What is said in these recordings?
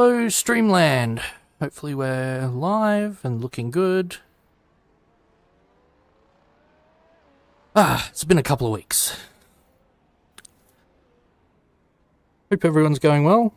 Hello, Streamland. Hopefully we're live and looking good. It's been a couple of weeks. Hope everyone's going well.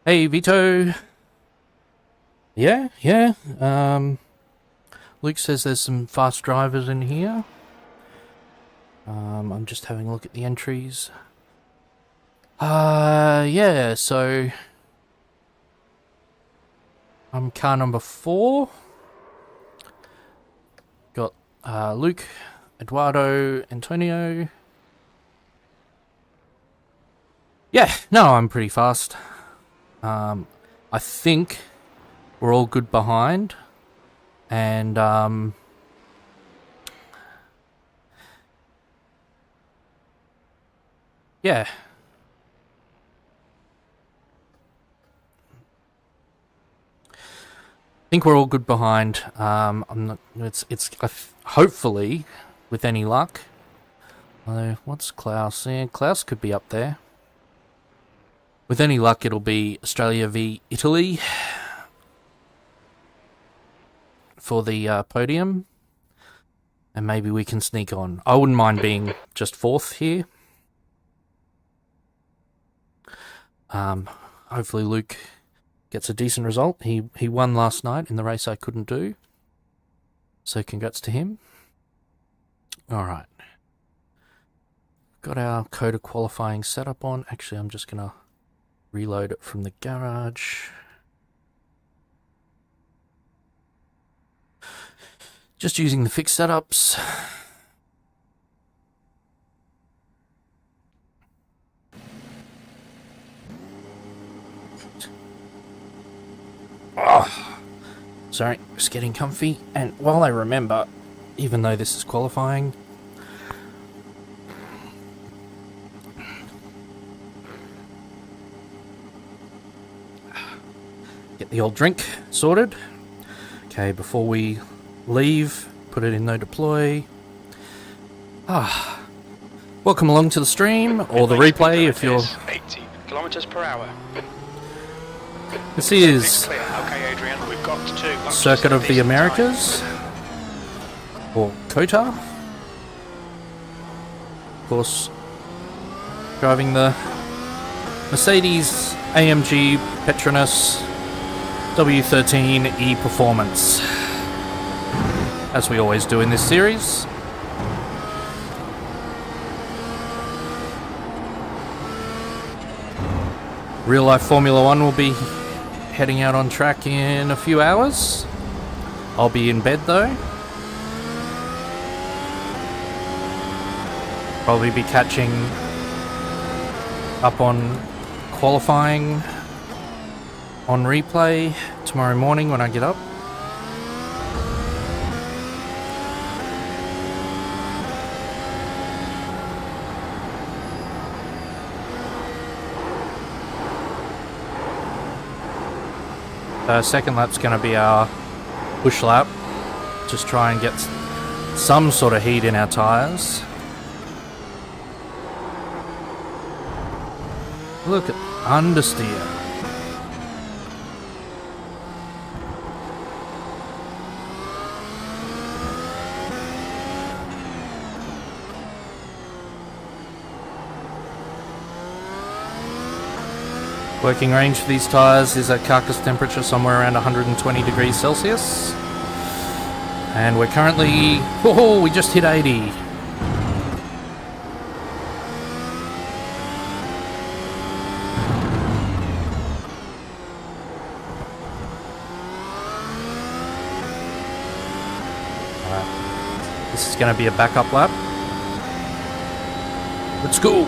Hey, Vito. Yeah. Luke says there's some fast drivers in here. I'm just having a look at the entries. Yeah, so I'm car number 4. Got Luke, Eduardo, Antonio. Yeah, no, I'm pretty fast. I think we're all good behind, and yeah. I think we're all good behind. I'm not. It's hopefully, with any luck. What's Klaus? Yeah, Klaus could be up there. With any luck, it'll be Australia v Italy for the podium, and maybe we can sneak on. I wouldn't mind being just 4th here. Hopefully Luke gets a decent result. He won last night in the race I couldn't do, so congrats to him. Alright. Got our COTA qualifying setup on. Actually, I'm just going to reload it from the garage. Just using the fixed setups. Oh, sorry, just getting comfy. And while I remember, even though this is qualifying, get the old drink sorted. Okay, before we leave, put it in no deploy. Welcome along to the stream, or the replay if you're... 80 kilometers per hour. This is Okay, Adrian, we've got to Circuit of the Americas, or COTA. Of course, driving the Mercedes AMG Petronas W13 E-Performance, as we always do in this series. Real life Formula 1 will be heading out on track in a few hours. I'll be in bed though. Probably be catching up on qualifying on replay tomorrow morning when I get up. Second lap's going to be our push lap. Just try and get some sort of heat in our tyres. Look at understeer. Working range for these tyres is at carcass temperature somewhere around 120 degrees Celsius. And we're currently... Oh, we just hit 80. Alright. This is going to be a backup lap. Let's go.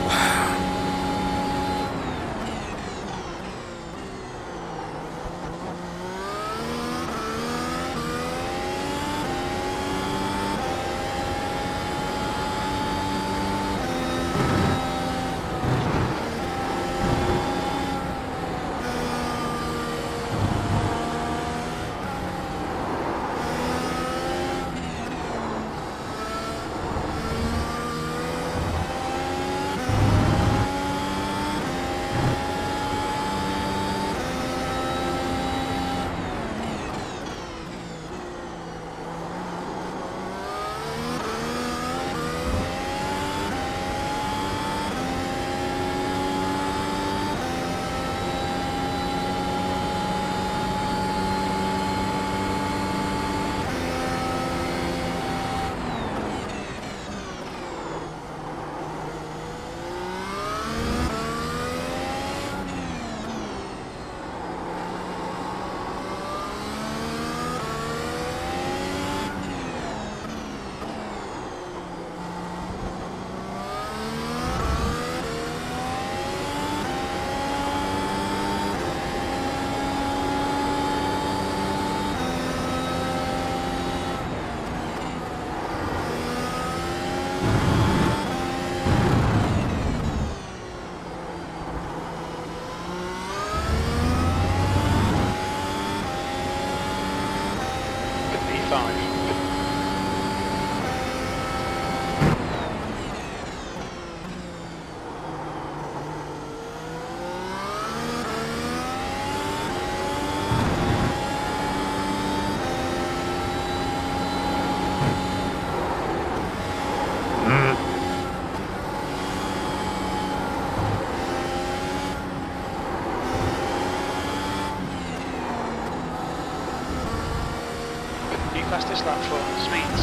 this lap for speeds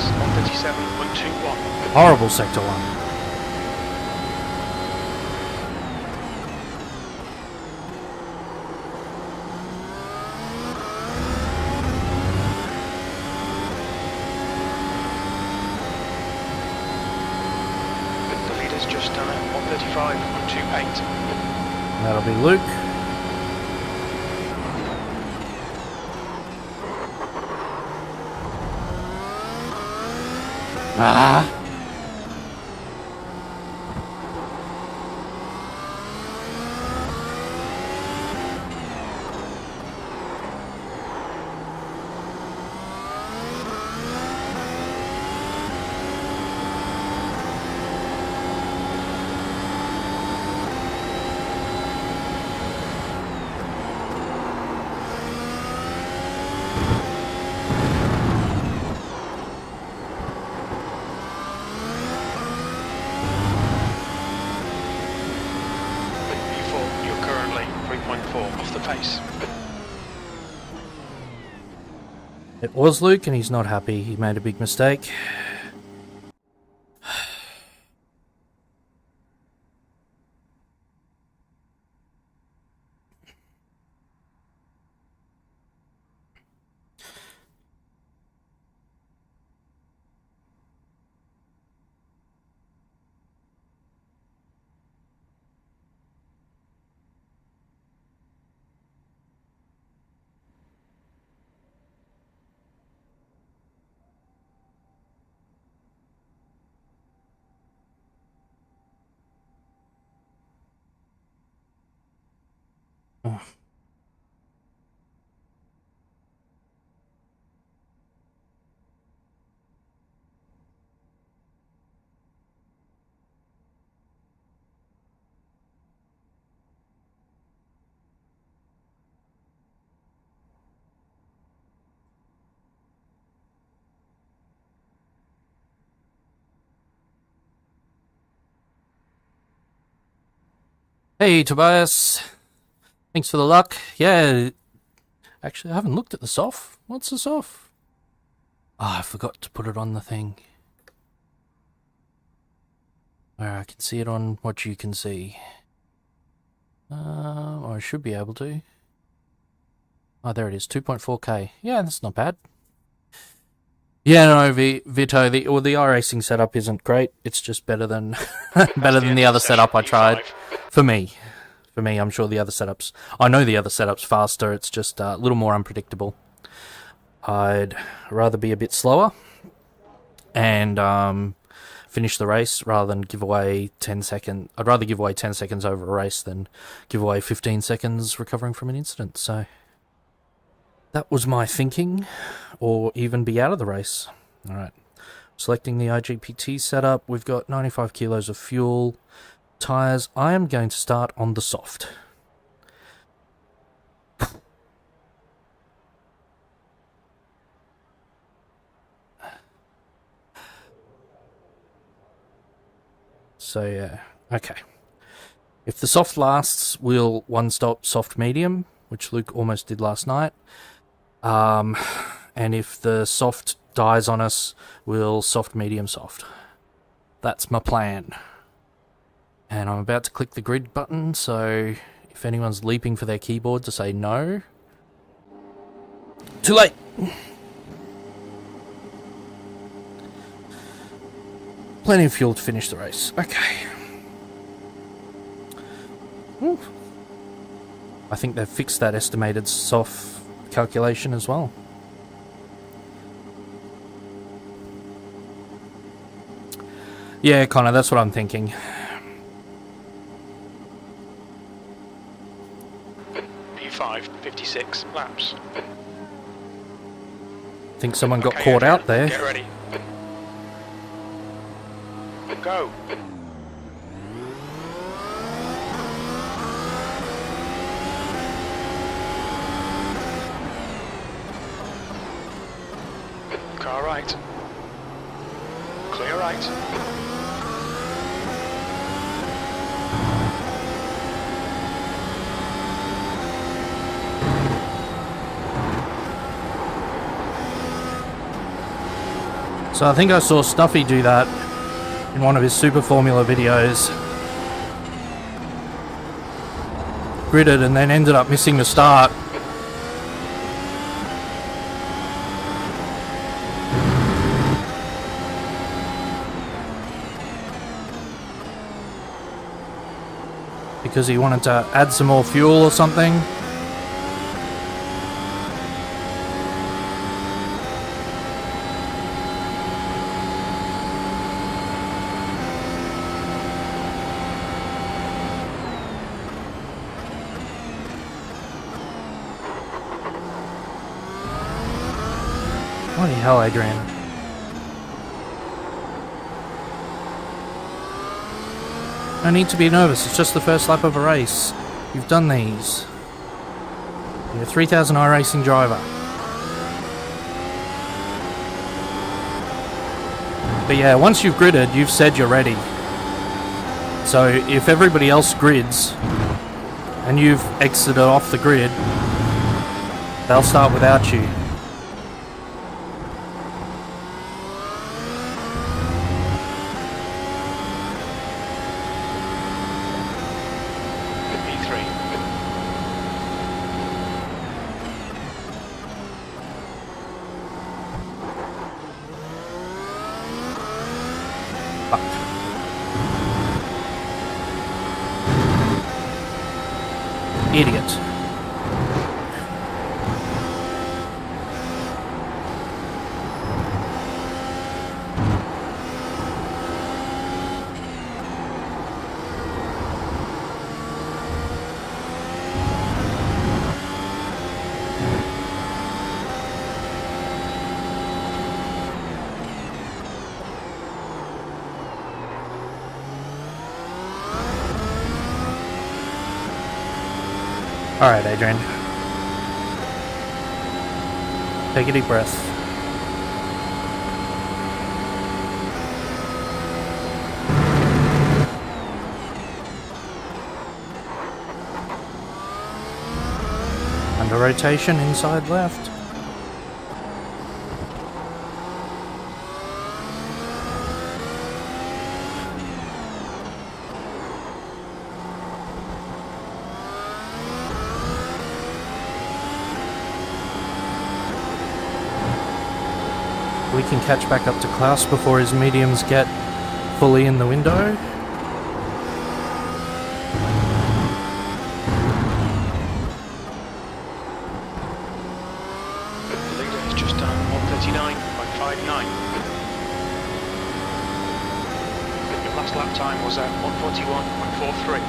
137.21. Horrible sector 1. The leader's just done it, 135.28. That'll be Luke. Ah! You're currently 3.4 off the pace. It was Luke, and he's not happy. He made a big mistake. Hey, Tobias. Thanks for the luck. Yeah, actually, I haven't looked at the SOF. What's the SOF? Oh, I forgot to put it on the thing. Where I can see it on what you can see. Or I should be able to. Oh, there it is, 2.4K. Yeah, that's not bad. Yeah, no, Vito, the iRacing setup isn't great. It's just better than better than the other setup I tried. For me, I'm sure the other setups. I know the other setups faster. It's just a little more unpredictable. I'd rather be a bit slower and finish the race rather than give away 10 seconds. I'd rather give away 10 seconds over a race than give away 15 seconds recovering from an incident. So that was my thinking, or even be out of the race. All right, selecting the IGPT setup. We've got 95 kilos of fuel. Tyres, I am going to start on the soft. So, yeah, okay. If the soft lasts, we'll one-stop soft medium, which Luke almost did last night. And if the soft dies on us, we'll soft medium soft. That's my plan. And I'm about to click the grid button, so if anyone's leaping for their keyboard to say no... Too late! Plenty of fuel to finish the race. Okay. Ooh. I think they've fixed that estimated soft calculation as well. Yeah, Connor, that's what I'm thinking. P5, 56 laps. Think someone got caught out there. Get ready. Go. Car right. Clear right. So I think I saw Stuffy do that in one of his Super Formula videos. Gridded and then ended up missing the start. Because he wanted to add some more fuel or something. Holy hell, Adrian. No need to be nervous, it's just the first lap of a race. You've done these. You're a 3000 iRacing driver. But yeah, once you've gridded, you've said you're ready. So if everybody else grids and you've exited off the grid, they'll start without you. Idiot. Alright, Adrian. Take a deep breath. Under rotation, inside left. We can catch back up to Klaus before his mediums get fully in the window. The leader has just done 1:39.59. Your last lap time was at 1:41.43.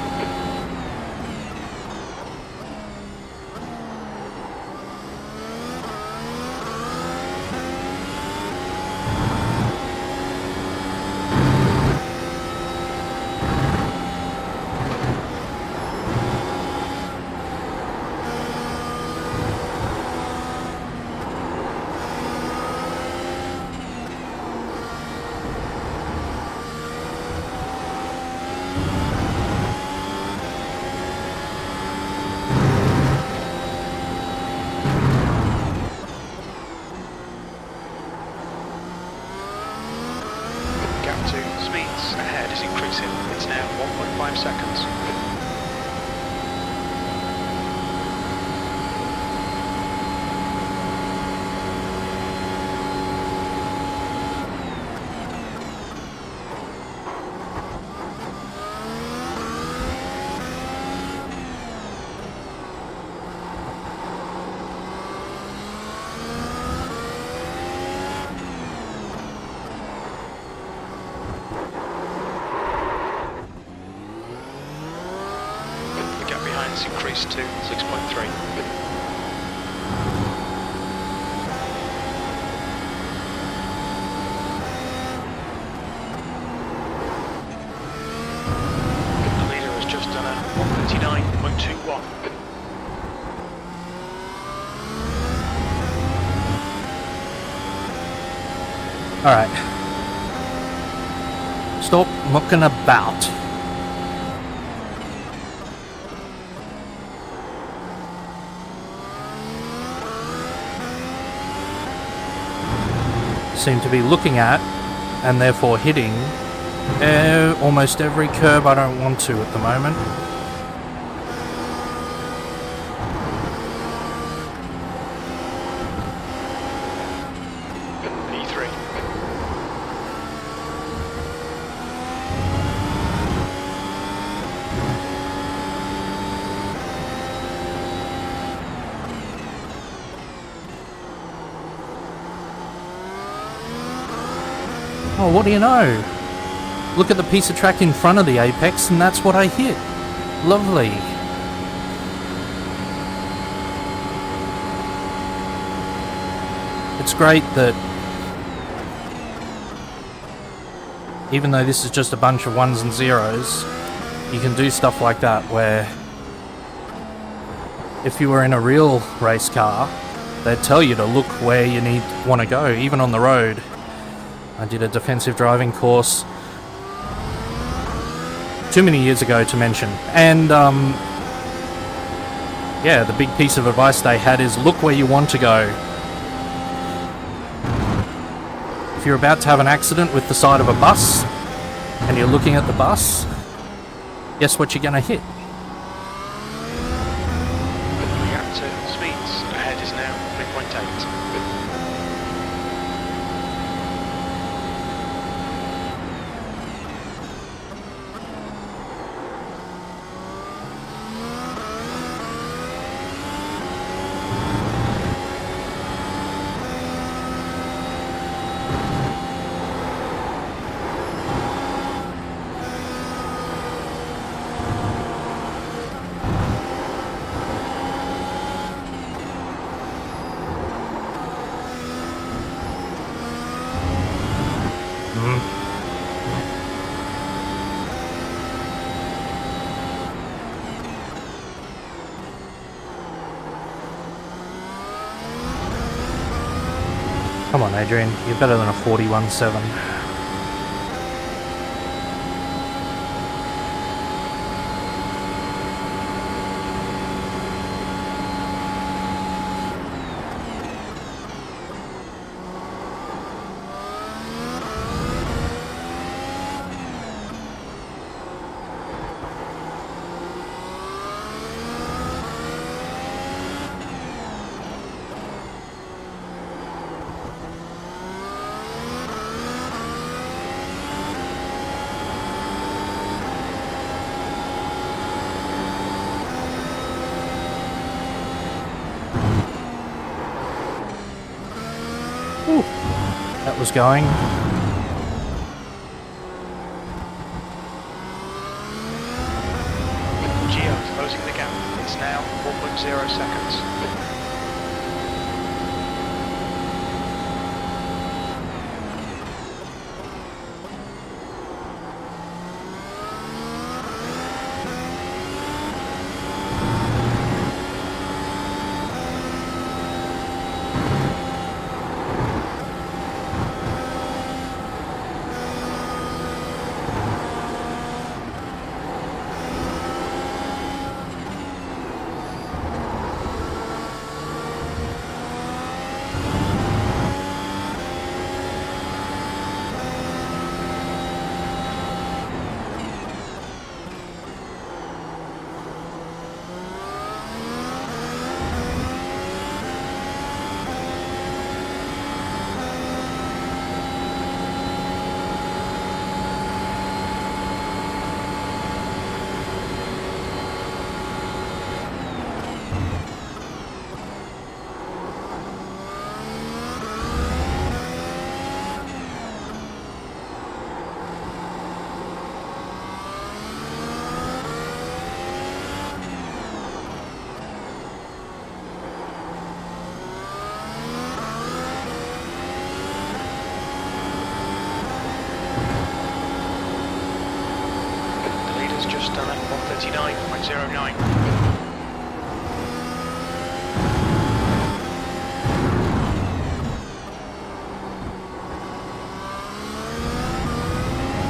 Speeds ahead is increasing. It's now 1.5 seconds. It's increased to 6.3. The leader has just done a 1:39.21. Alright. Stop mucking about. seem to be looking at and therefore hitting almost every curb I don't want to at the moment. E3. Oh, what do you know? Look at the piece of track in front of the apex, and that's what I hit. Lovely. It's great that even though this is just a bunch of ones and zeros, you can do stuff like that where if you were in a real race car, they'd tell you to look where you want to go, even on the road. I did a defensive driving course too many years ago to mention, and yeah, the big piece of advice they had is look where you want to go. If you're about to have an accident with the side of a bus and you're looking at the bus, guess what you're going to hit? The gap to speeds ahead is now 3.8. Come on, Adrian, you're better than a 41.7. That was going. Gio closing the gap. It's now 4.0 seconds. Just done at 1:39.09.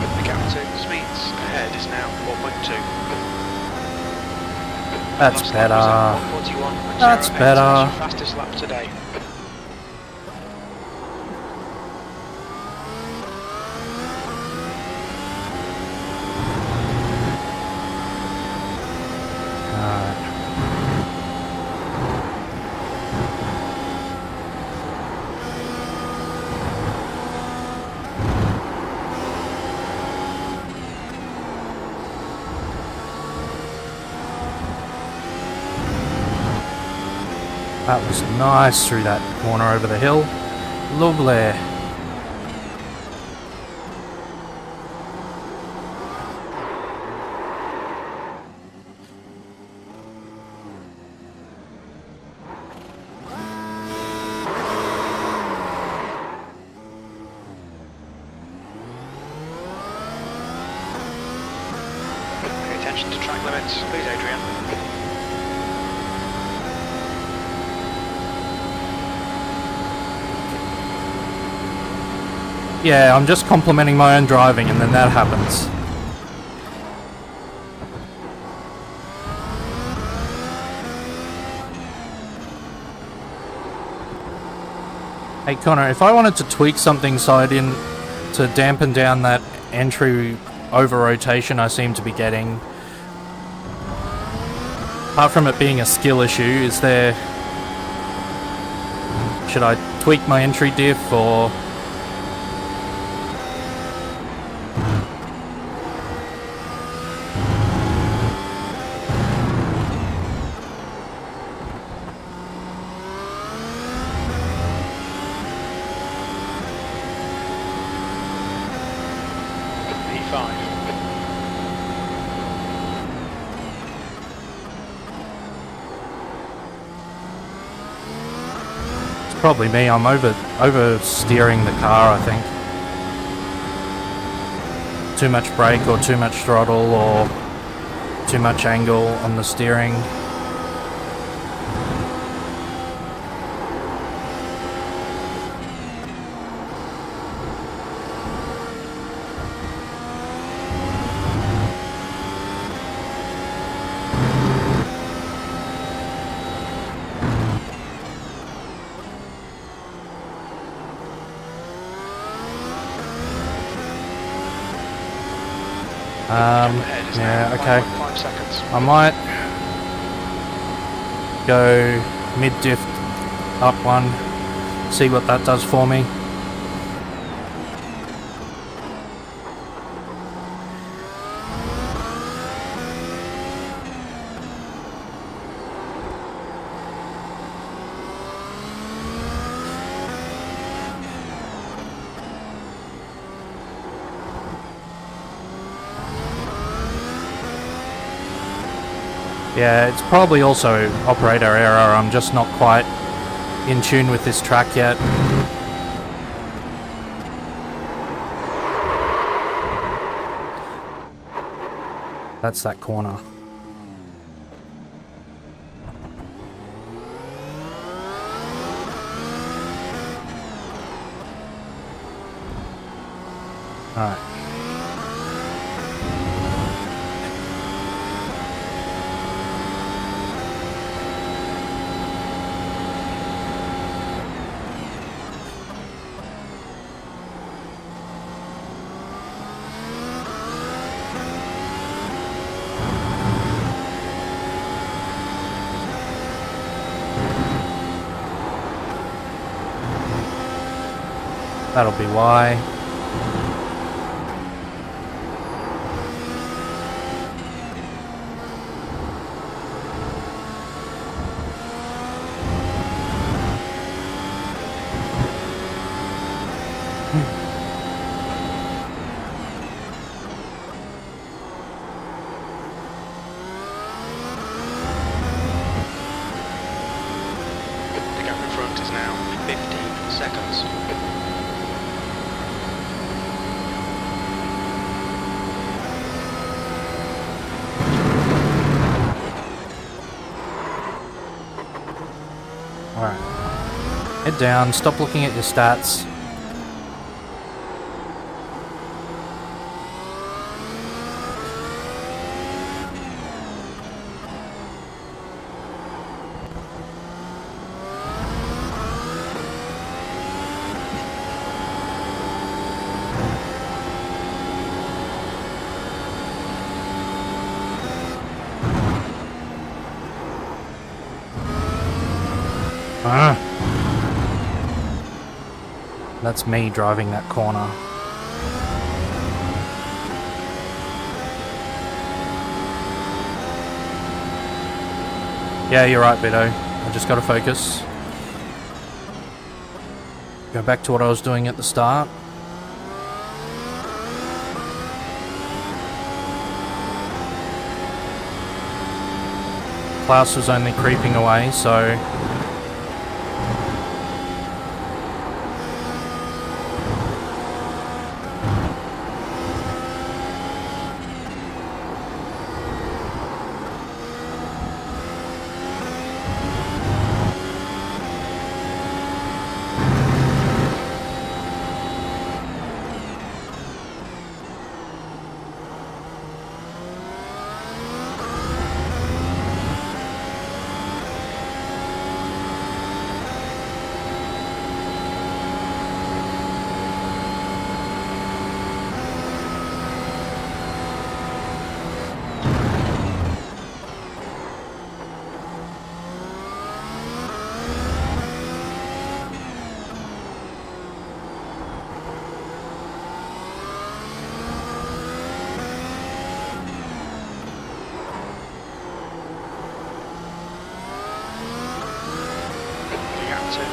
The gap to speeds ahead is now 4.2. That's better. That's 1:41.08. better. Fastest lap today. That was nice through that corner over the hill. Lovely. Pay attention to track limits, please, Adrian. Yeah, I'm just complimenting my own driving and then that happens. Hey Connor, if I wanted to tweak something so I didn't to dampen down that entry over rotation I seem to be getting, apart from it being a skill issue, is there, should I tweak my entry diff or? P5. It's probably me, I'm over steering the car, I think. Too much brake or too much throttle or too much angle on the steering. Yeah, okay. 5 seconds. I might go mid-diff up one, see what that does for me. Yeah, it's probably also operator error. I'm just not quite in tune with this track yet. That's that corner. Alright. That'll be why. The gap in front is now 15 seconds. Alright. Head down, stop looking at your stats. That's me driving that corner. Yeah, you're right, Vito. I just got to focus. Go back to what I was doing at the start. Klaus was only creeping away, so...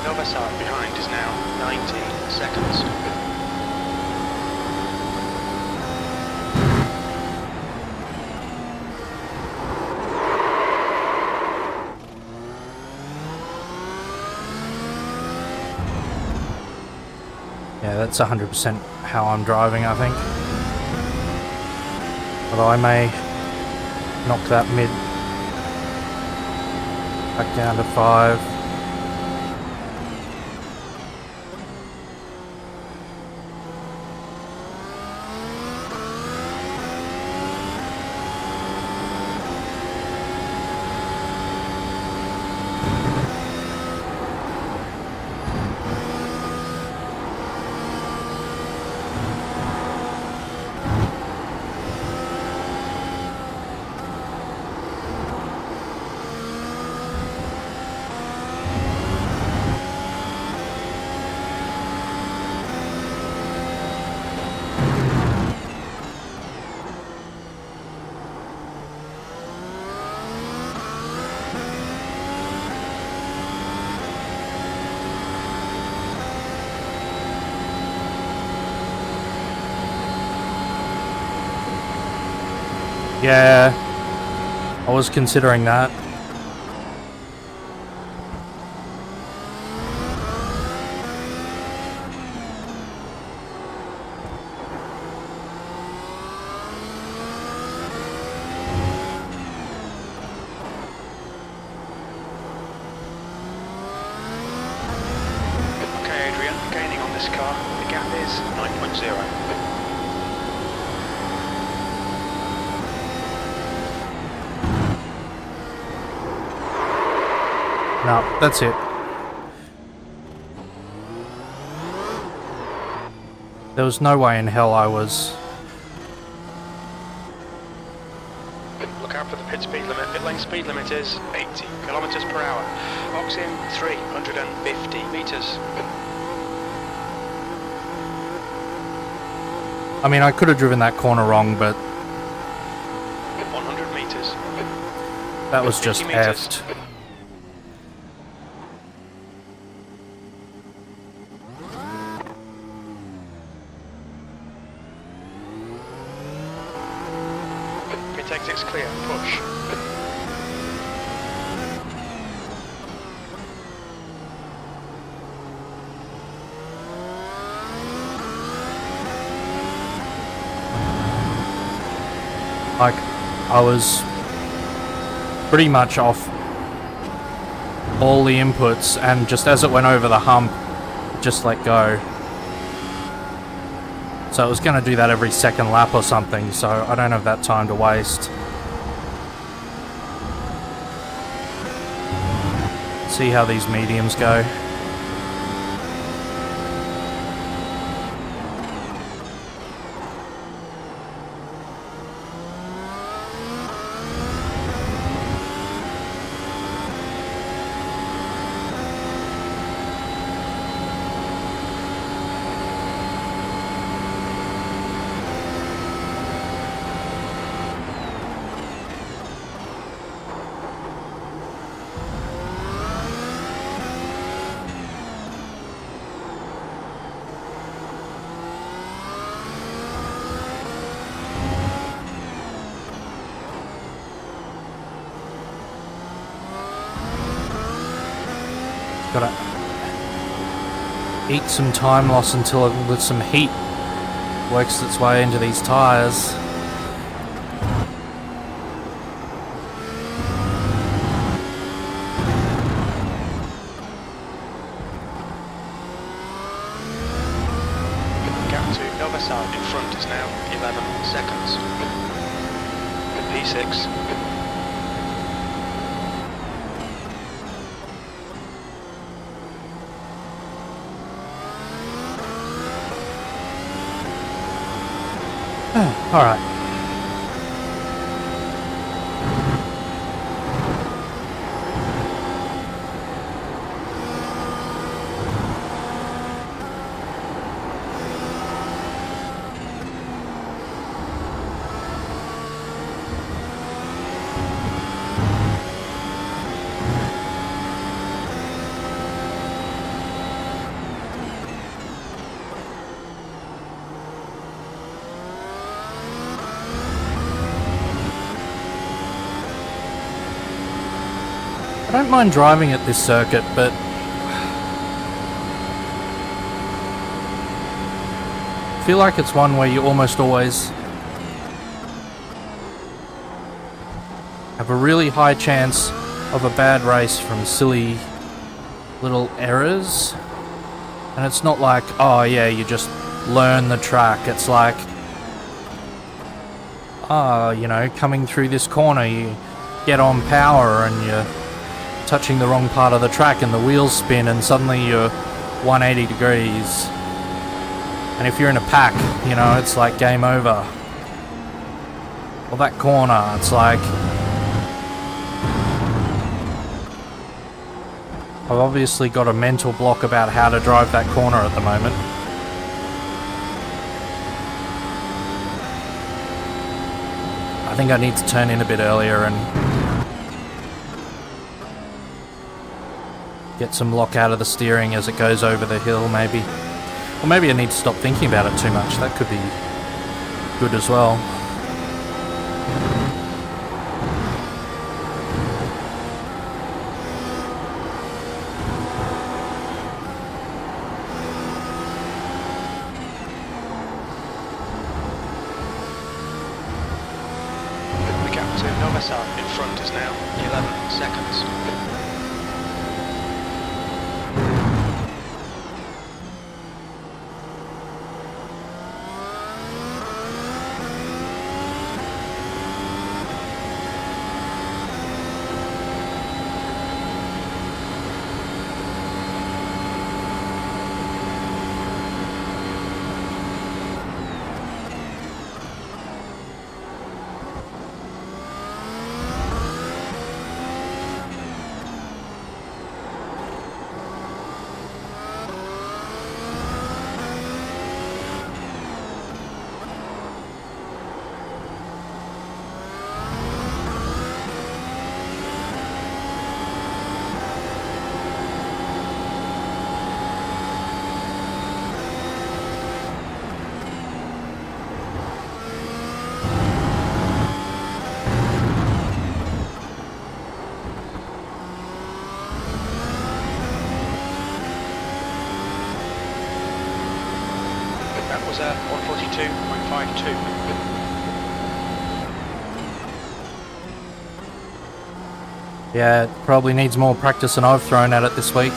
Novasad behind is now 19 seconds. Yeah, that's 100% how I'm driving, I think. Although I may knock that mid back down to 5. Yeah, I was considering that. Okay, Adrian, gaining on this car. The gap is 9.0. No, that's it. There was no way in hell I was... Look out for the pit speed limit. Pit lane speed limit is 80 kilometers per hour. Box in 350 meters. I mean, I could have driven that corner wrong, but 100 meters. that was just 50 meters. effed. Pit exit's clear. Push. Like, I was pretty much off all the inputs, and just as it went over the hump, just let go. So it was going to do that every second lap or something, so I don't have that time to waste. See how these mediums go. Gotta eat some time loss until some heat works its way into these tyres. Gap to Nova South in front is now 11 seconds. P6. All right. I don't mind driving at this circuit, but I feel like it's one where you almost always have a really high chance of a bad race from silly little errors. And it's not like, oh yeah, you just learn the track. It's like, you know, coming through this corner, you get on power and you're touching the wrong part of the track and the wheels spin and suddenly you're 180 degrees. And if you're in a pack, you know, it's like game over. Well, that corner, it's like, I've obviously got a mental block about how to drive that corner at the moment. I think I need to turn in a bit earlier and get some lock out of the steering as it goes over the hill, maybe. Or maybe I need to stop thinking about it too much. That could be good as well. The gap to Nova South in front is now 11 seconds. That was 142.52. Yeah, it probably needs more practice than I've thrown at it this week.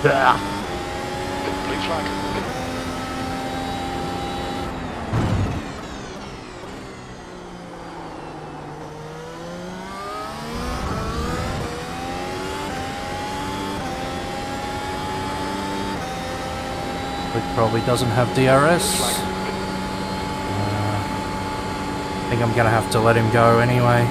Blue flag. It probably doesn't have DRS. I think I'm gonna have to let him go anyway.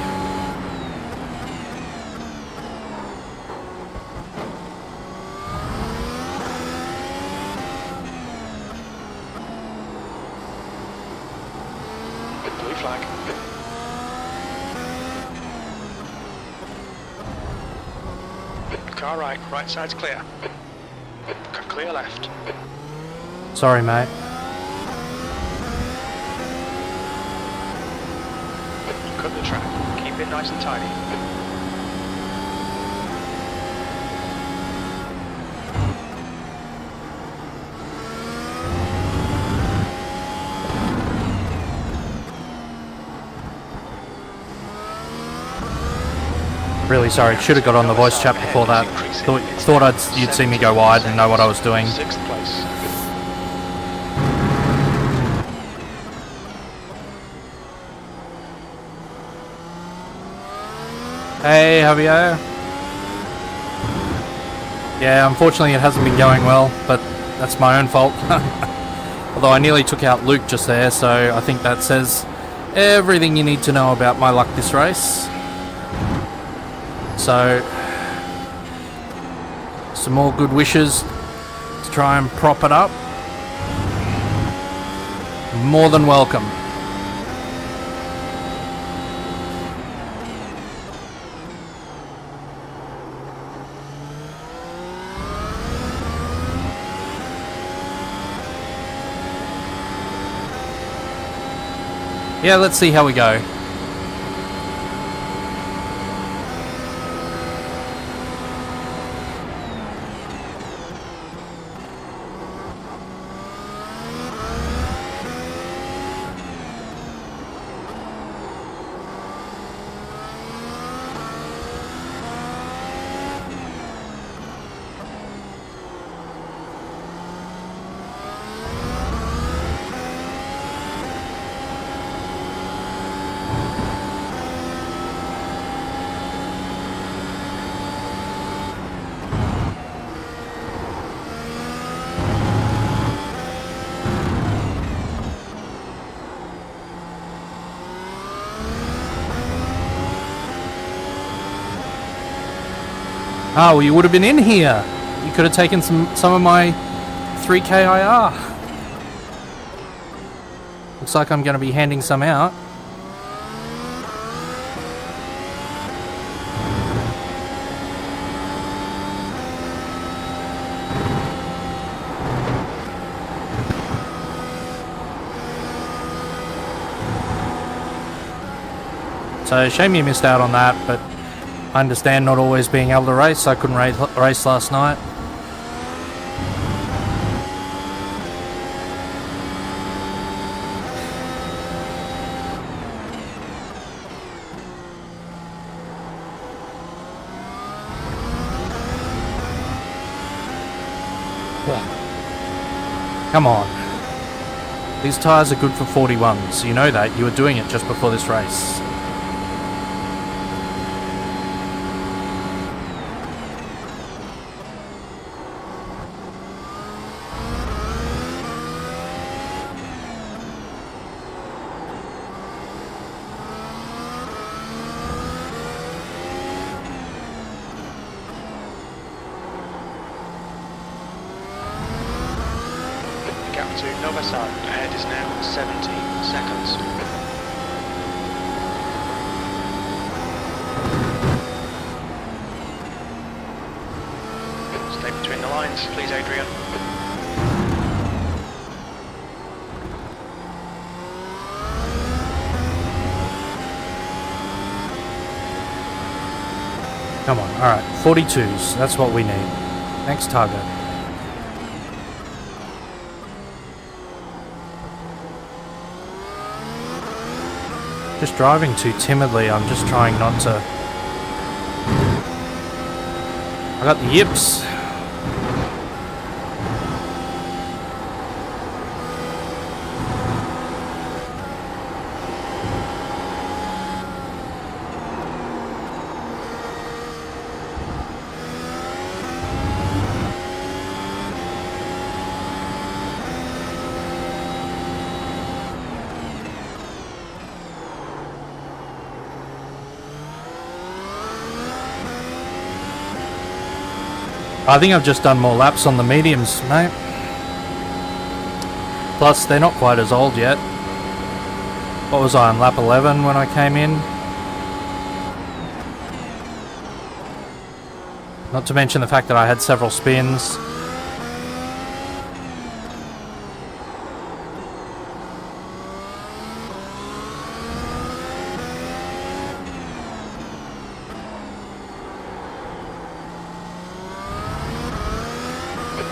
Blue flag. flag. Car right, right side's clear. Clear left. Sorry, mate. Cut the track, keep it nice and tidy. Really sorry. Should have got on the voice chat before that. Thought you'd see me go wide and know what I was doing. 6th place. Hey, Javier. Yeah, unfortunately it hasn't been going well, but that's my own fault. Although I nearly took out Luke just there, so I think that says everything you need to know about my luck this race. So, some more good wishes to try and prop it up. More than welcome. Yeah, let's see how we go. Oh, well, you would have been in here. You could have taken some of my 3K IR. Looks like I'm going to be handing some out. So, shame you missed out on that, but I understand not always being able to race. I couldn't race last night. Come on. These tyres are good for 41s. You know that. You were doing it just before this race. To Novosad, ahead is now 17 seconds. Stay between the lines, please, Adrian. Come on, alright, 42s, that's what we need. Next target. Just driving too timidly, I'm just trying not to... I got the yips. I think I've just done more laps on the mediums, mate. Plus, they're not quite as old yet. What was I on lap 11 when I came in? Not to mention the fact that I had several spins.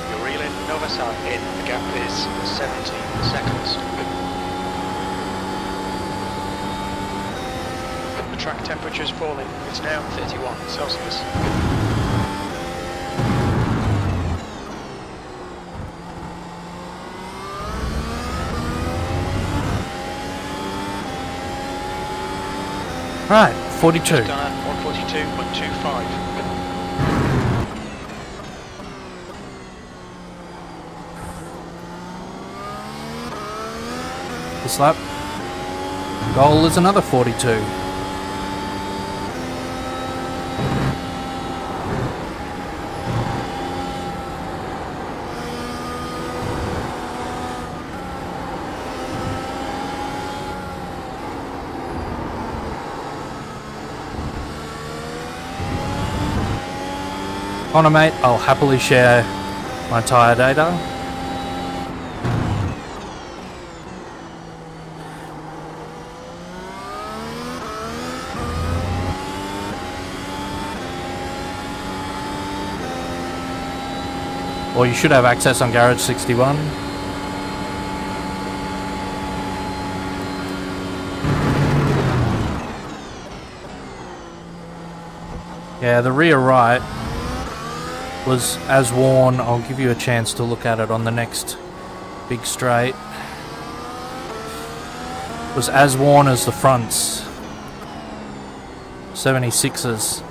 You're reeling Nova side in. The gap is 17 seconds. The track temperature is falling. It's now 31 Celsius. Right, 42. Just done at 142.25. This lap. Goal is another 42. Honor mate, I'll happily share my tyre data. Or you should have access on Garage 61. Yeah, the rear right was as worn. I'll give you a chance to look at it on the next big straight. Was as worn as the fronts. 76s.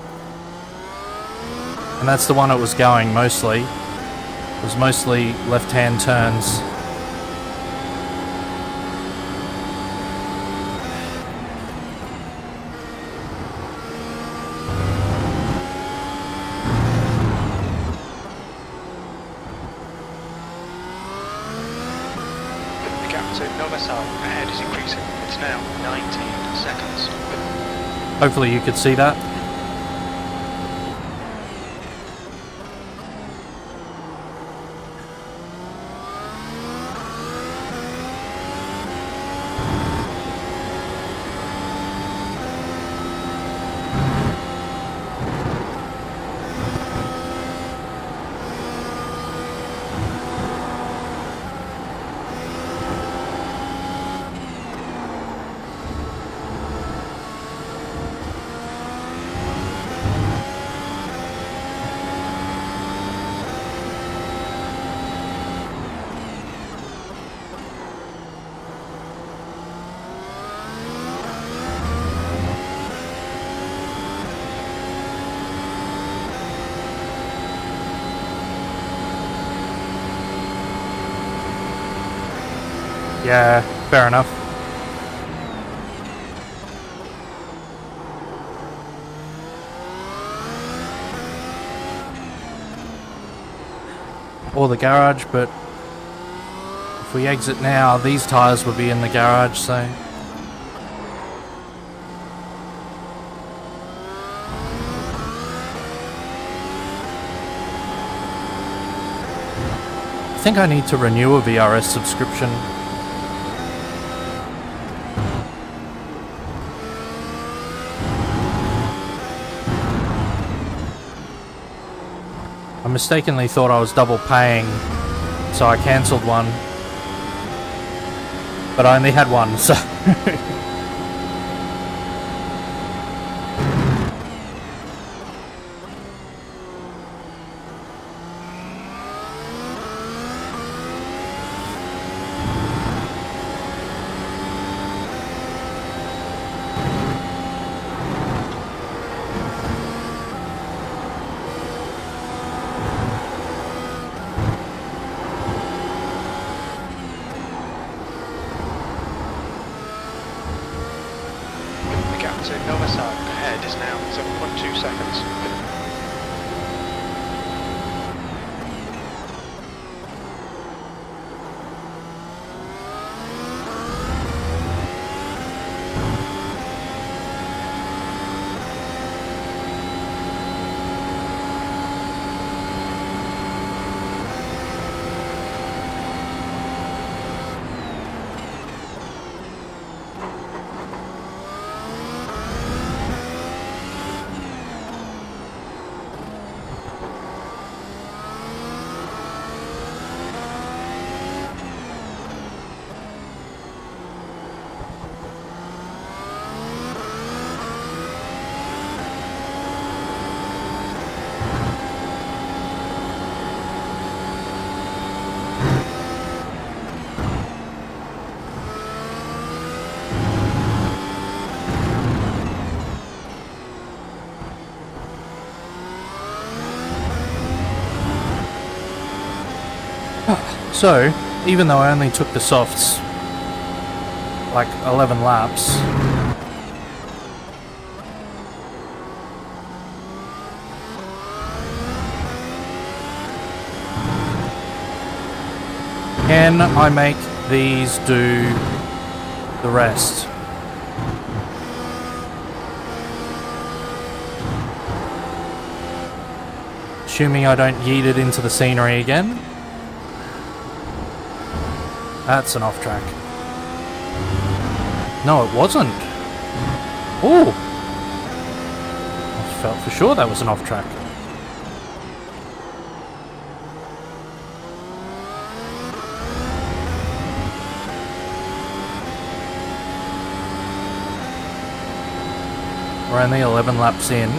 And that's the one it was going mostly. It was mostly left-hand turns. The gap to Nova side ahead is increasing. It's now 19 seconds. Hopefully you could see that. Yeah, fair enough. Or the garage, but if we exit now, these tyres would be in the garage, so... I think I need to renew a VRS subscription. I mistakenly thought I was double paying, so I cancelled one. But I only had one, so... The gap to Nova side ahead is now 7.2 seconds. So, even though I only took the softs like 11 laps, can I make these do the rest? Assuming I don't yeet it into the scenery again. That's an off track. No, it wasn't. Oh! I felt for sure that was an off track. We're only 11 laps in.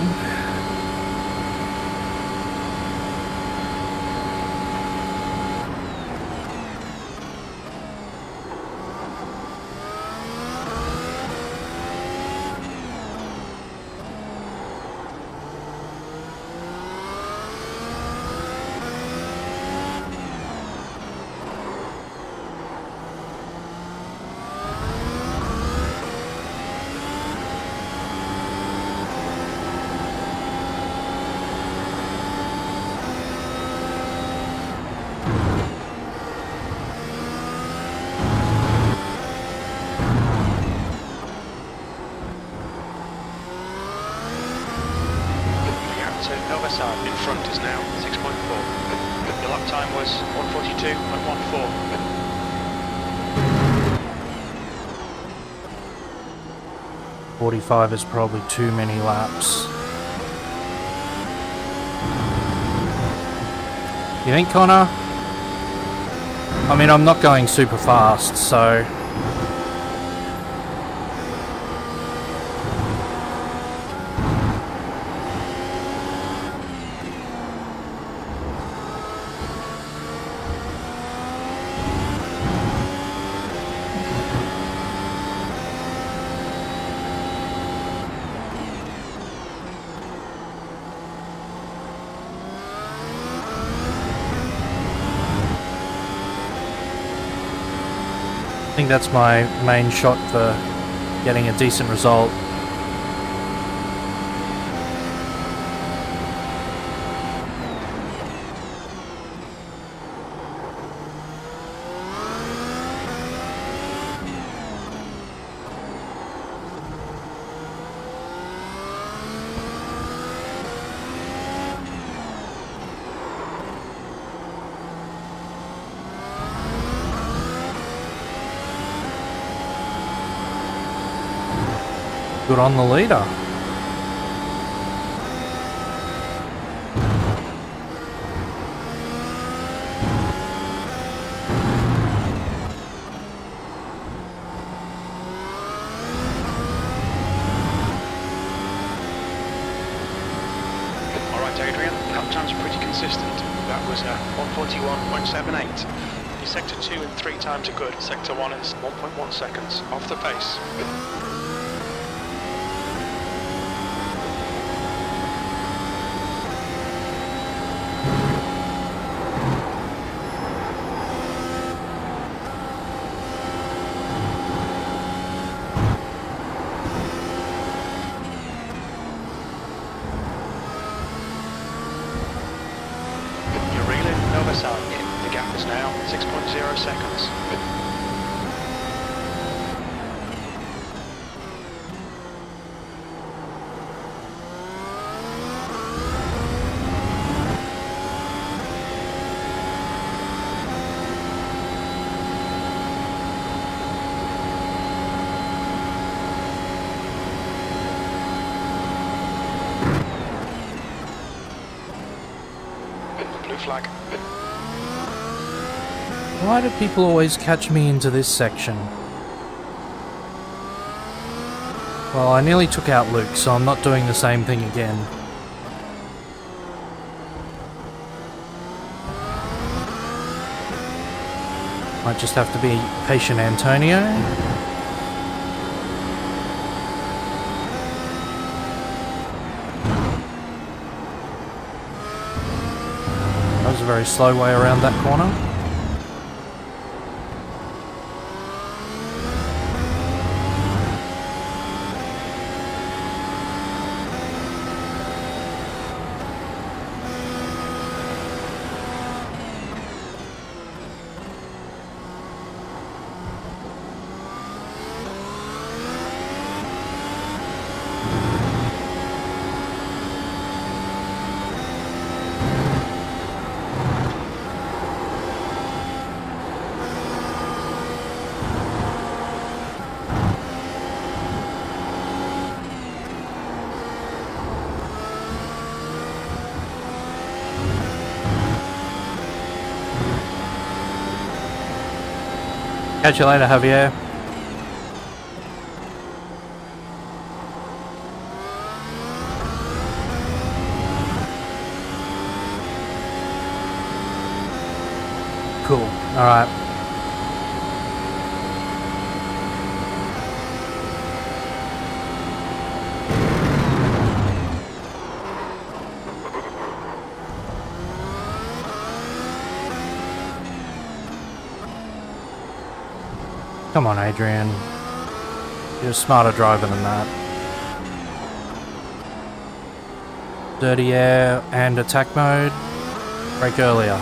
In front is now 6.4. Your lap time was 1:42.14. 45 is probably too many laps. You think, Connor? I mean, I'm not going super fast, so... I think that's my main shot for getting a decent result. Good on the leader. Alright Adrian, lap time's pretty consistent. That was 1:41.78. Your sector 2 and 3 times are good. Sector 1 is 1.1 seconds off the pace. The gap is now 6.0 seconds. Blue flag. Why do people always catch me into this section? Well, I nearly took out Luke, so I'm not doing the same thing again. Might just have to be patient, Antonio. That was a very slow way around that corner. Catch you later, Javier. Cool. Alright. Come on, Adrian. You're a smarter driver than that. Dirty air and attack mode. Brake earlier.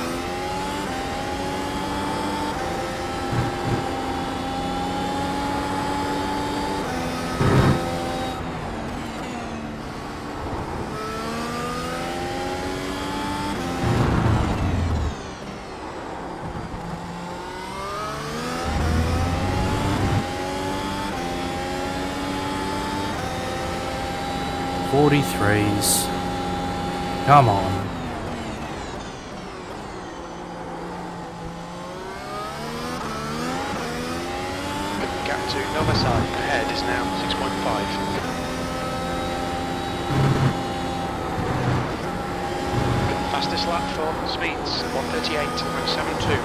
.43s. Come on. The gap to Novosad ahead is now 6.5. Fastest lap for speeds 1:38.72.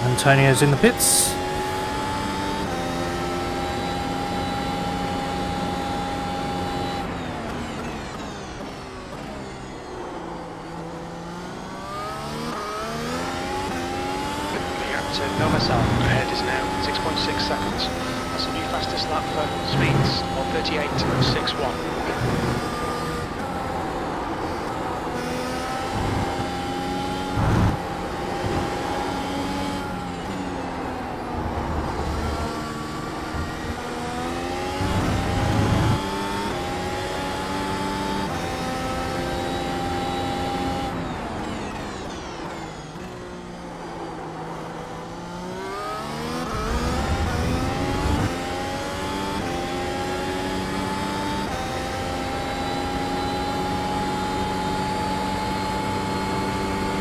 Antonio's in the pits. The gap to Novosad ahead is now 6.6 seconds. That's a new fastest lap for speeds 1:38.61.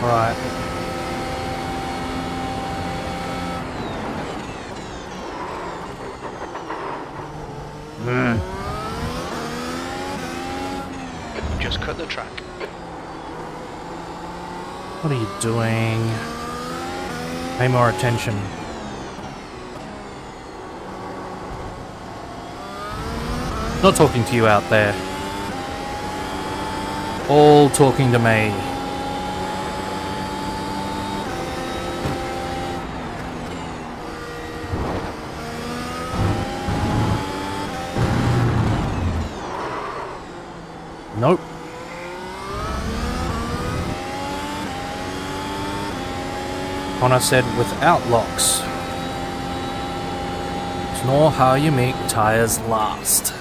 Right. Just cut the track. What are you doing? Pay more attention. Not talking to you out there. All talking to me. Nope. Connor said without locks. It's not how you make tires last.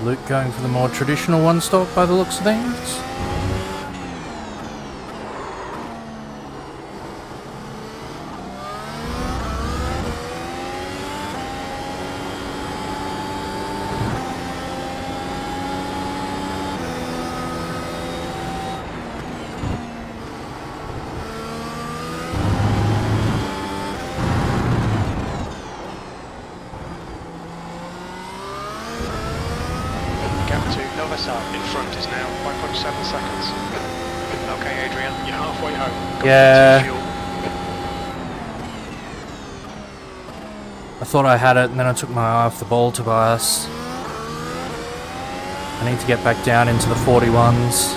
Luke going for the more traditional one-stop by the looks of things. In front is now 5.7 seconds. Okay, Adrian, you're halfway home. Yeah. I thought I had it and then I took my eye off the ball, Tobias. I need to get back down into the 41s.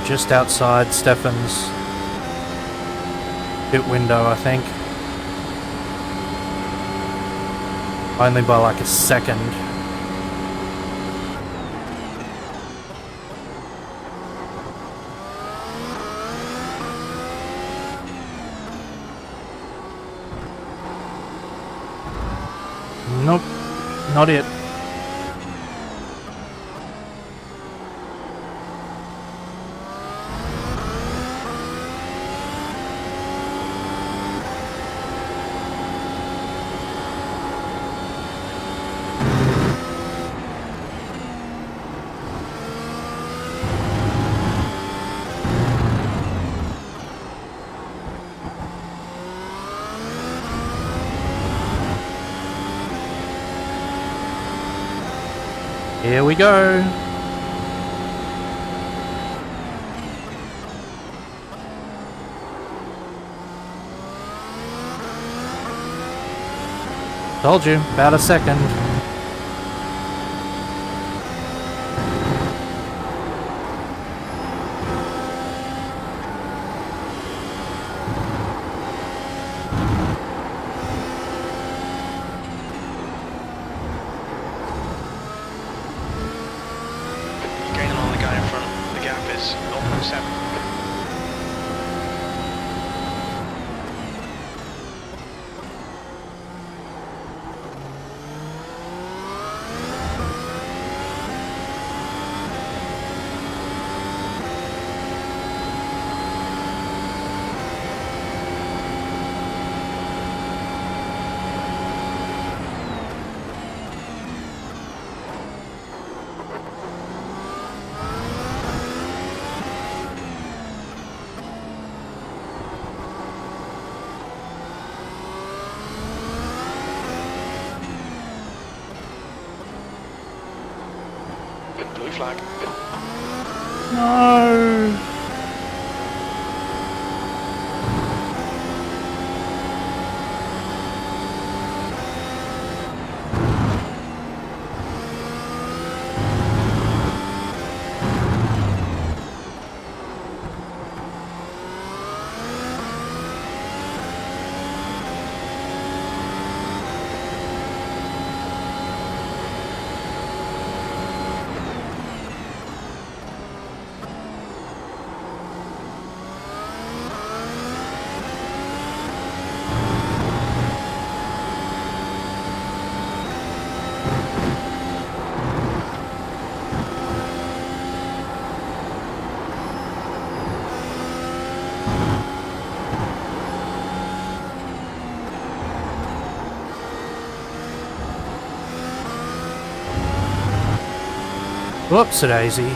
Just outside Stefan's pit window, I think. Only by like a second. Nope, not it. Here we go. Told you, about a second. Blue flag. No. Whoops-a-daisy.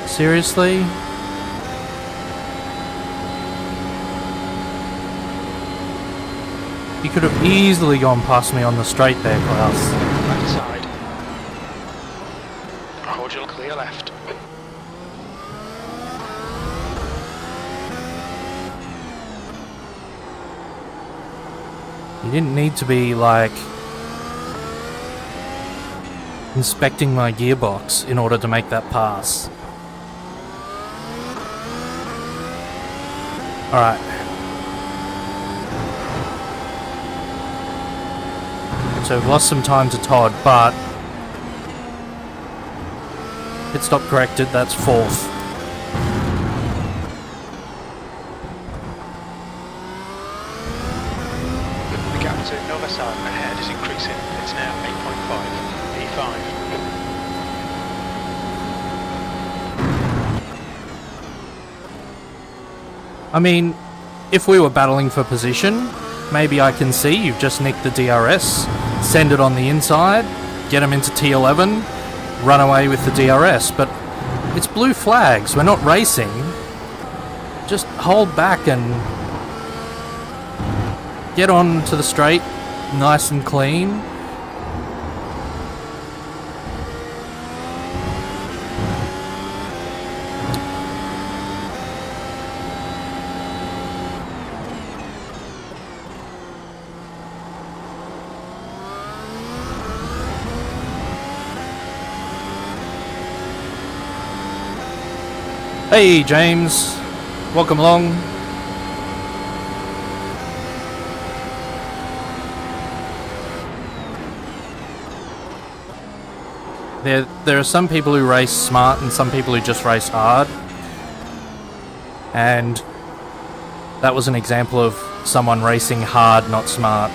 Seriously? You could have easily gone past me on the straight there, Klaus. Left side. Roger, clear left. You didn't need to be, like, inspecting my gearbox in order to make that pass. Alright. So we've lost some time to Todd, but pit stop corrected, that's 4th. The gap to Novasad ahead is increasing. It's now 8.5. P5. I mean, if we were battling for position, maybe I can see you've just nicked the DRS, send it on the inside, get them into T11, run away with the DRS, but it's blue flags, we're not racing. Just hold back and get on to the straight, nice and clean. Hey James, welcome along. There are some people who race smart and some people who just race hard. And that was an example of someone racing hard, not smart.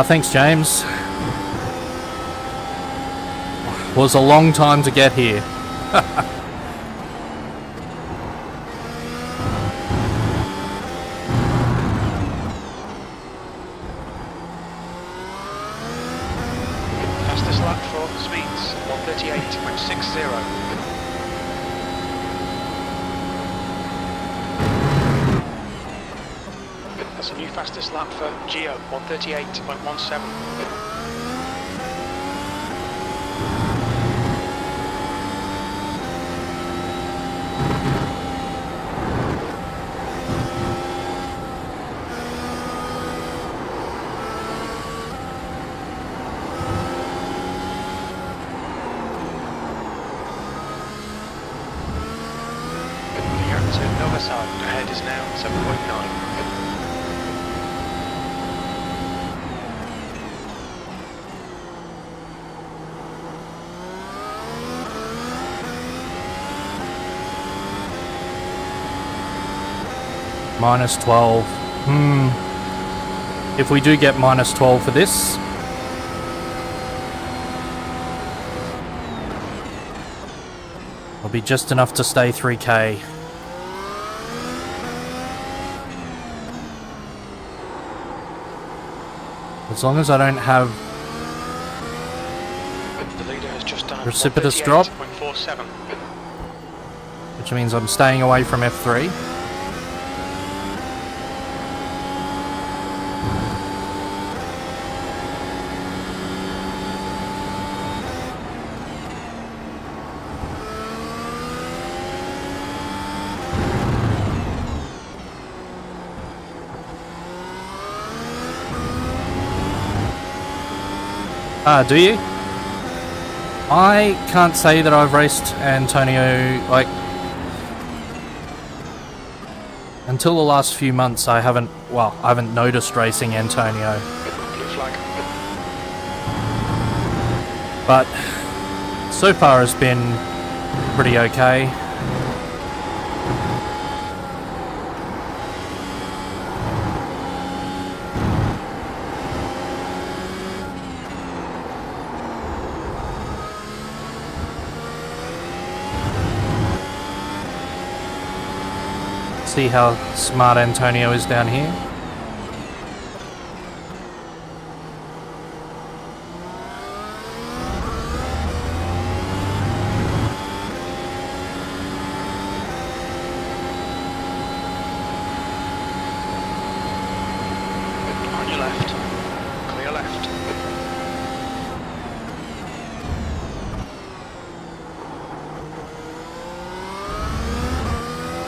Thanks, James. Was a long time to get here. Fastest lap for speeds, 138.60. That's a new fastest lap for Geo, 138.17. Novasad ahead is now 7.9. Minus 12. If we do get minus 12 for this, it'll be just enough to stay 3k. As long as I don't have The leader has just done precipitous drop, 138.47. which means I'm staying away from F3. Do you? I can't say that I've raced Antonio, like, until the last few months I haven't noticed racing Antonio. Blue flag. But so far it's been pretty okay. See how smart Antonio is down here.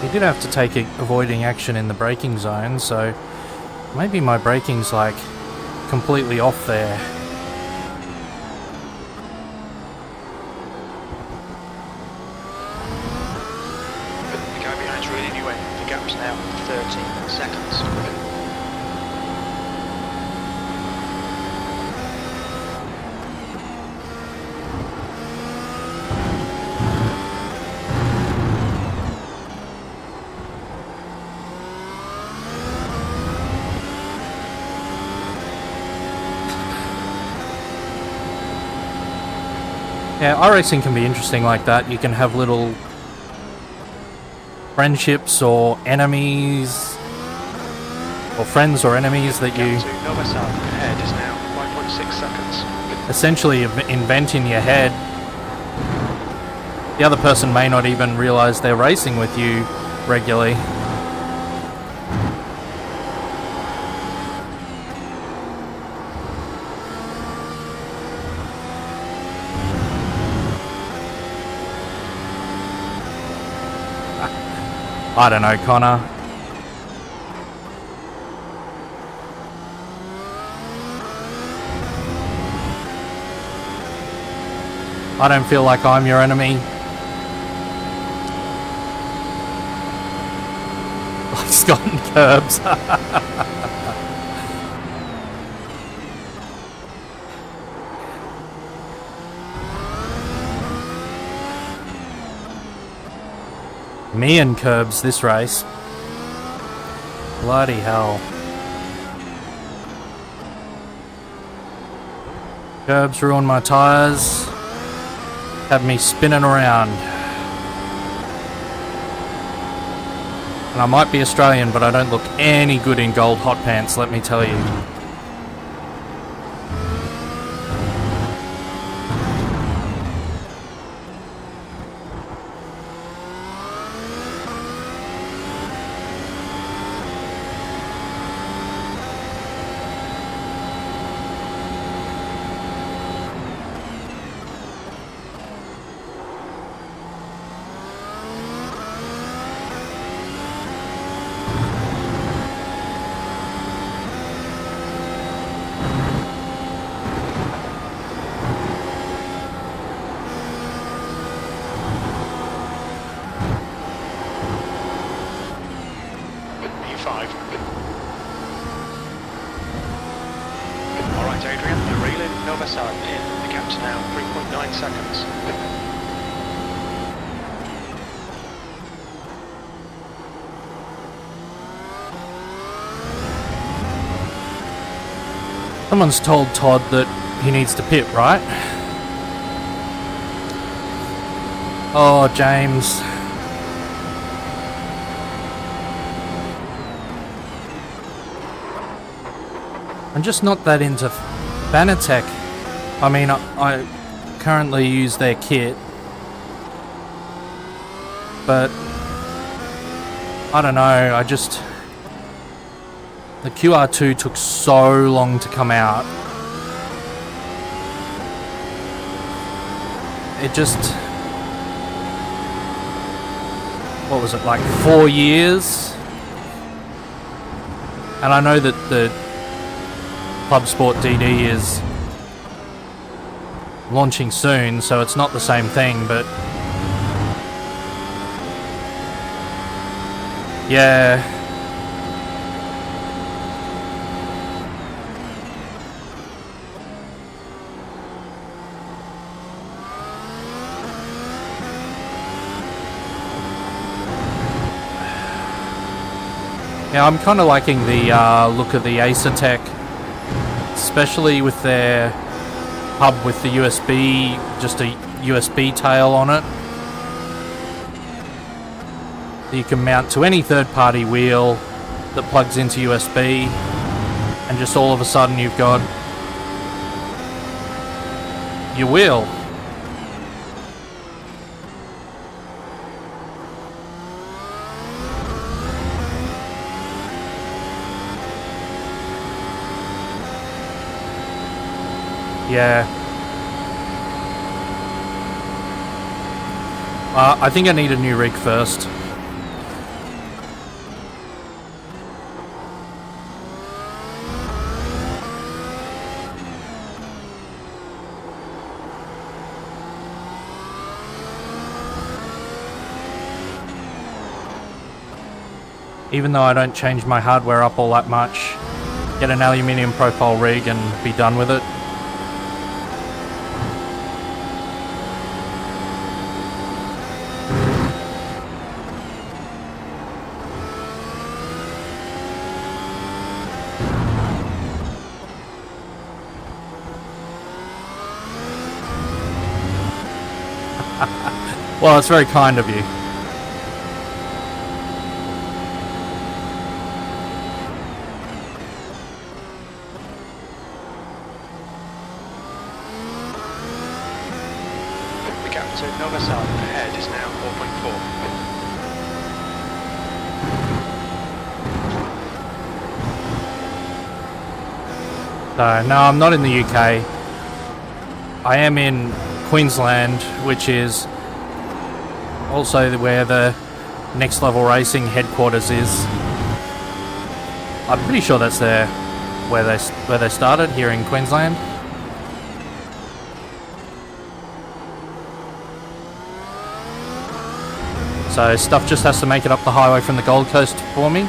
He did have to take avoiding action in the braking zone, so maybe my braking's like completely off there. The guy behind's really new in. The gap's now 13 seconds. Yeah, iRacing can be interesting like that. You can have little friendships or enemies, or friends or enemies that you Ahead is now 5.6 seconds. essentially invent in your head. The other person may not even realise they're racing with you regularly. I don't know, Connor. I don't feel like I'm your enemy. Like Scott and Curbs. Me and Curbs this race. Bloody hell. Curbs ruined my tyres. Have me spinning around. And I might be Australian, but I don't look any good in gold hot pants, let me tell you. Alright Adrian, the reel-in Nova Sad in. The gap's now 3.9 seconds. Someone's told Todd that he needs to pit, right? Oh, James. I'm just not that into Fanatec. I mean, I currently use their kit, but I don't know, the QR2 took so long to come out. It just... what was it, like 4 years? And I know that the Club Sport DD is launching soon, so it's not the same thing, but yeah. Yeah, I'm kind of liking the look of the Acertec, especially with their hub with the USB, just a USB tail on it. You can mount to any third-party wheel that plugs into USB, and just all of a sudden you've got your wheel. Yeah. I think I need a new rig first. even though I don't change my hardware up all that much. Get an aluminium profile rig and be done with it. Well, it's very kind of you. The gap to Nova South ahead is now 4.4. So, no, I'm not in the UK. I am in Queensland, which is also where the Next Level Racing headquarters is. I'm pretty sure that's where they started, here in Queensland. So stuff just has to make it up the highway from the Gold Coast for me.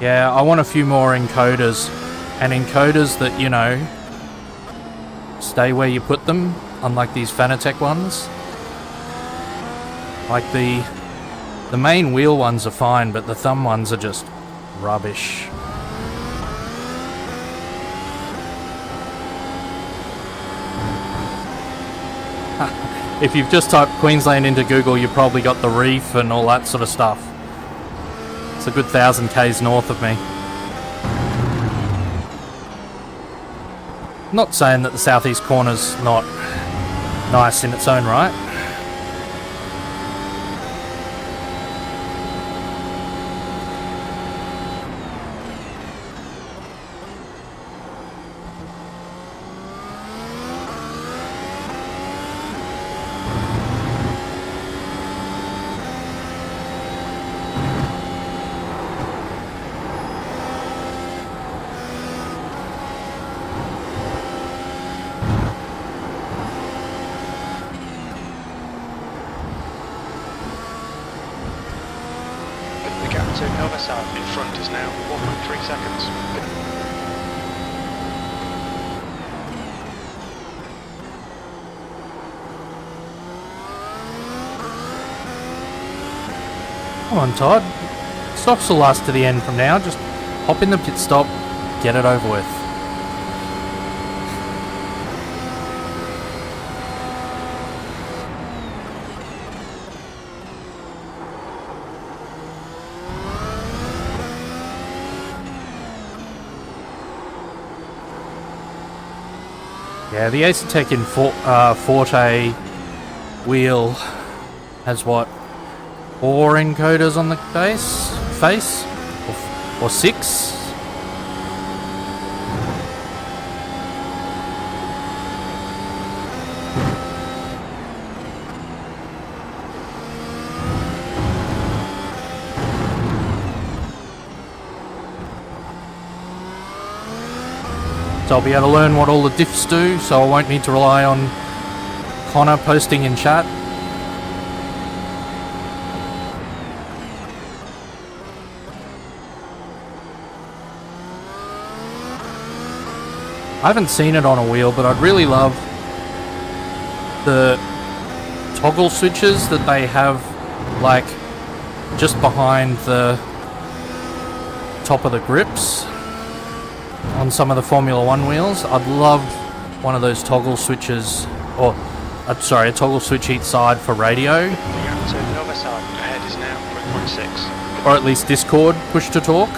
Yeah, I want a few more encoders, and encoders that, you know, stay where you put them, unlike these Fanatec ones. Like the main wheel ones are fine, but the thumb ones are just rubbish. If you've just typed Queensland into Google, you've probably got the reef and all that sort of stuff. It's a good 1,000 k's north of me. Not saying that the southeast corner's not nice in its own right. To Nova South in front is now 1.3 seconds. Come on, Todd. Stops will last to the end from now. Just hop in the pit stop, get it over with. Yeah, the Acertec in Forte wheel has what, 4 encoders on the face, or 6. So I'll be able to learn what all the diffs do, so I won't need to rely on Connor posting in chat. I haven't seen it on a wheel, but I'd really love the toggle switches that they have, like, just behind the top of the grips on some of the Formula 1 wheels. I'd love one of those toggle switches, or, sorry, a toggle switch each side for radio. The gap to Nova South ahead is now 3.6. Or at least Discord push to talk.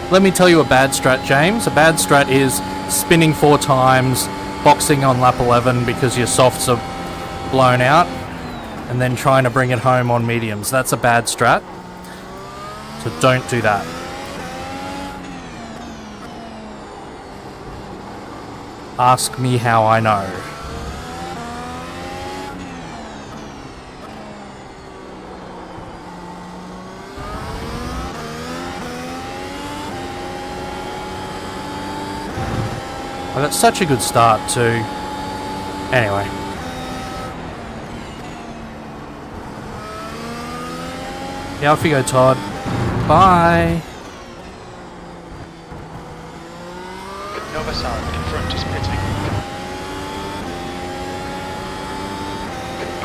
Let me tell you a bad strat, James. A bad strat is spinning 4 times, boxing on lap 11 because your softs are blown out, and then trying to bring it home on mediums. That's a bad strat. So don't do that. Ask me how I know. I got such a good start too. Anyway. Yeah, off you go, Todd. Bye. Novasar in front is pitting.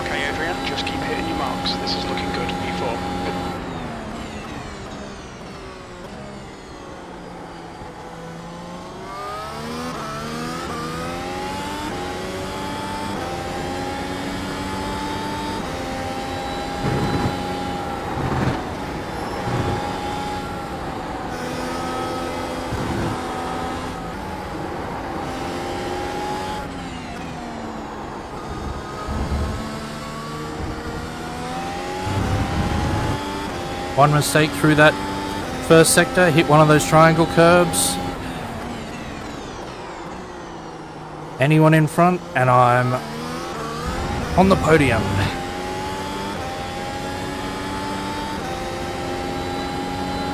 Okay, Adrian, just keep hitting your marks. This is looking good. P4. One mistake through that first sector, hit one of those triangle curbs. Anyone in front, and I'm on the podium.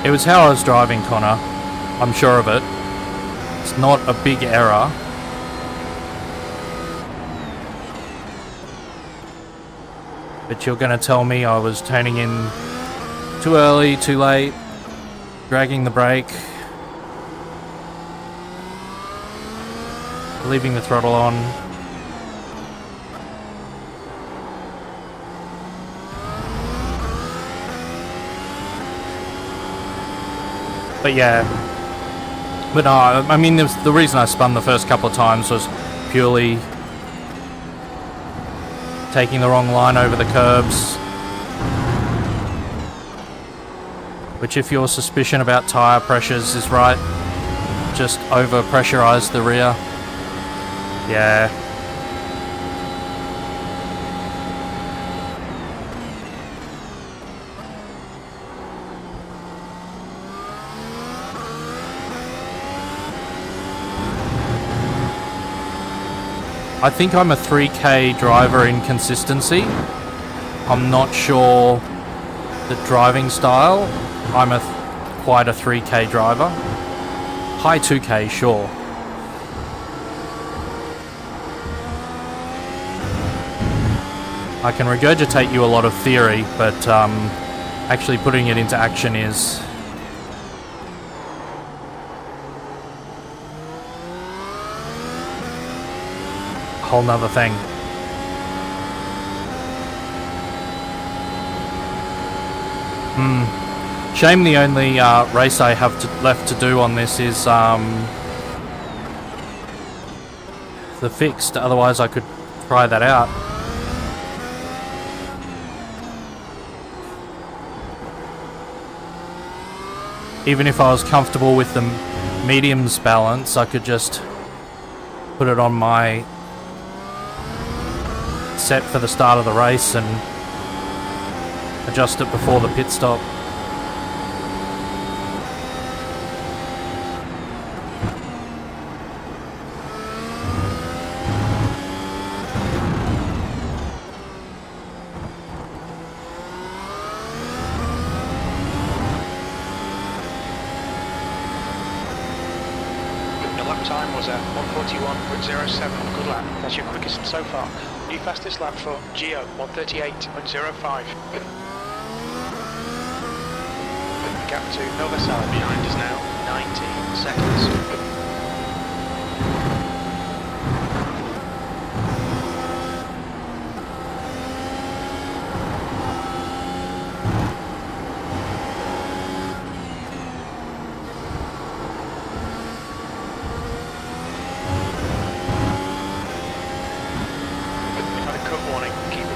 It was how I was driving, Connor. I'm sure of it. It's not a big error. But you're going to tell me I was turning in too early, too late, dragging the brake, leaving the throttle on. But yeah, but no, I mean, the reason I spun the first couple of times was purely taking the wrong line over the curbs. Which, if your suspicion about tyre pressures is right, just over pressurise the rear. Yeah. I think I'm a 3K driver in consistency. I'm not sure the driving style. I'm quite a 3K driver. High 2K, sure. I can regurgitate you a lot of theory, but actually putting it into action is a whole nother thing. Shame the only race I have left to do on this is the fixed, otherwise I could try that out. Even if I was comfortable with the mediums balance, I could just put it on my set for the start of the race and adjust it before the pit stop. Time was at 1:41.07. Good lap. That's your quickest so far. New fastest lap for Gio, 1:38.05. Gap to Novasar behind is now 19 seconds.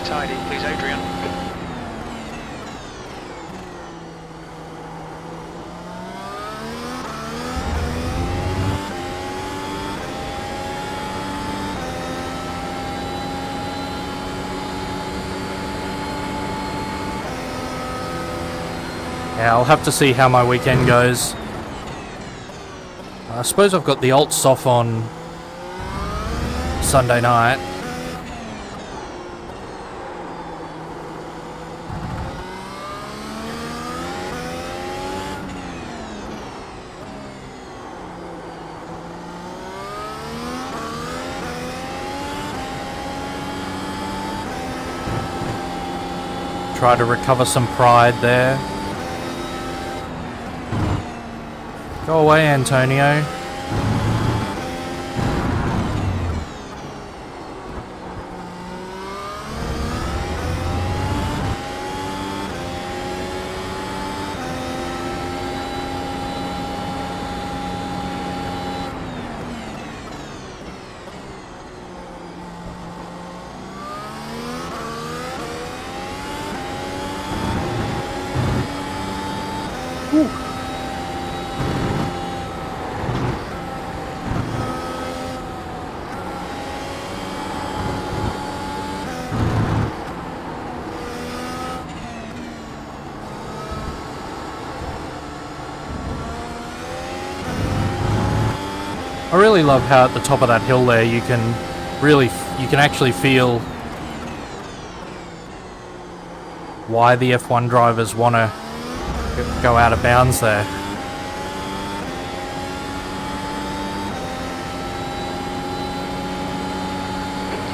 Tidy, please, Adrian. Yeah, I'll have to see how my weekend goes. I suppose I've got the alt soft on Sunday night. Try to recover some pride there. Go away, Antonio. I really love how at the top of that hill there you can actually feel why the F1 drivers want to go out of bounds there.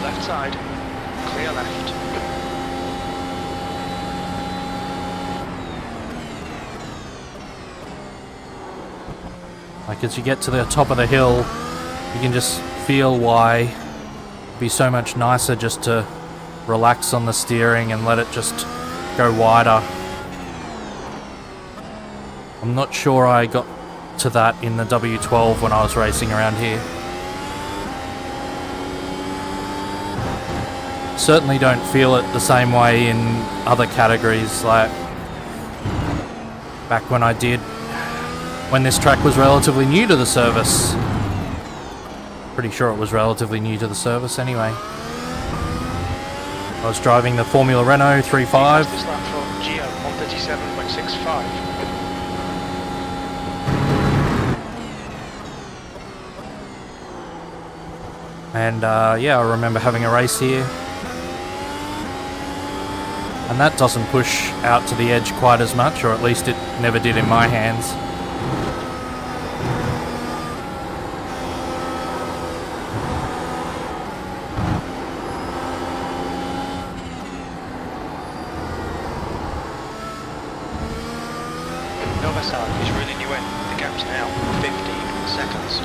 Left side, clear left. Like as you get to the top of the hill, you can just feel why it'd be so much nicer just to relax on the steering and let it just go wider. I'm not sure I got to that in the W12 when I was racing around here. Certainly don't feel it the same way in other categories, like back when I did, when this track was relatively new to the service. Pretty sure it was relatively new to the service anyway. I was driving the Formula Renault 3.5. This lap for Gio, 137.65. And yeah, I remember having a race here. And that doesn't push out to the edge quite as much, or at least it never did in my hands. Novasad is reeling you in. The gap's now 15 seconds.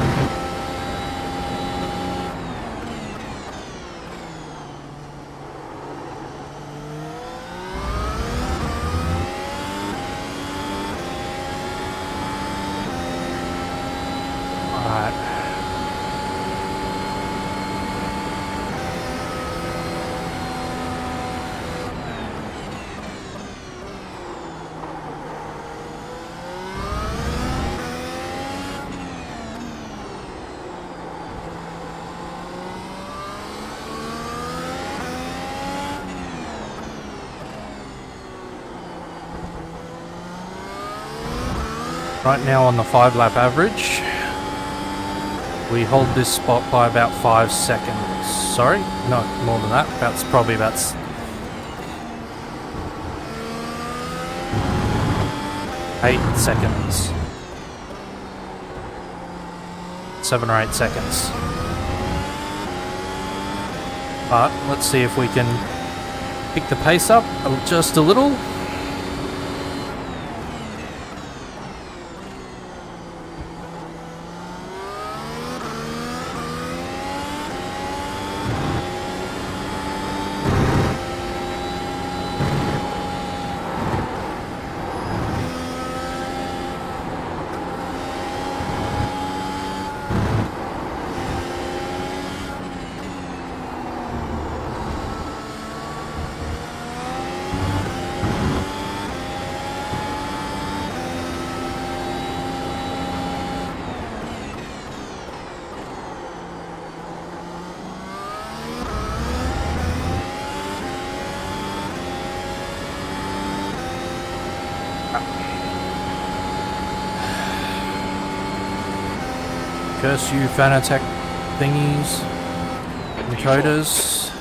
Right now on the 5-lap average, we hold this spot by about 5 seconds. Sorry, no, more than that. That's probably about 8 seconds. 7 or 8 seconds. But let's see if we can pick the pace up just a little. Curse you, Fanatec thingies. COTAs.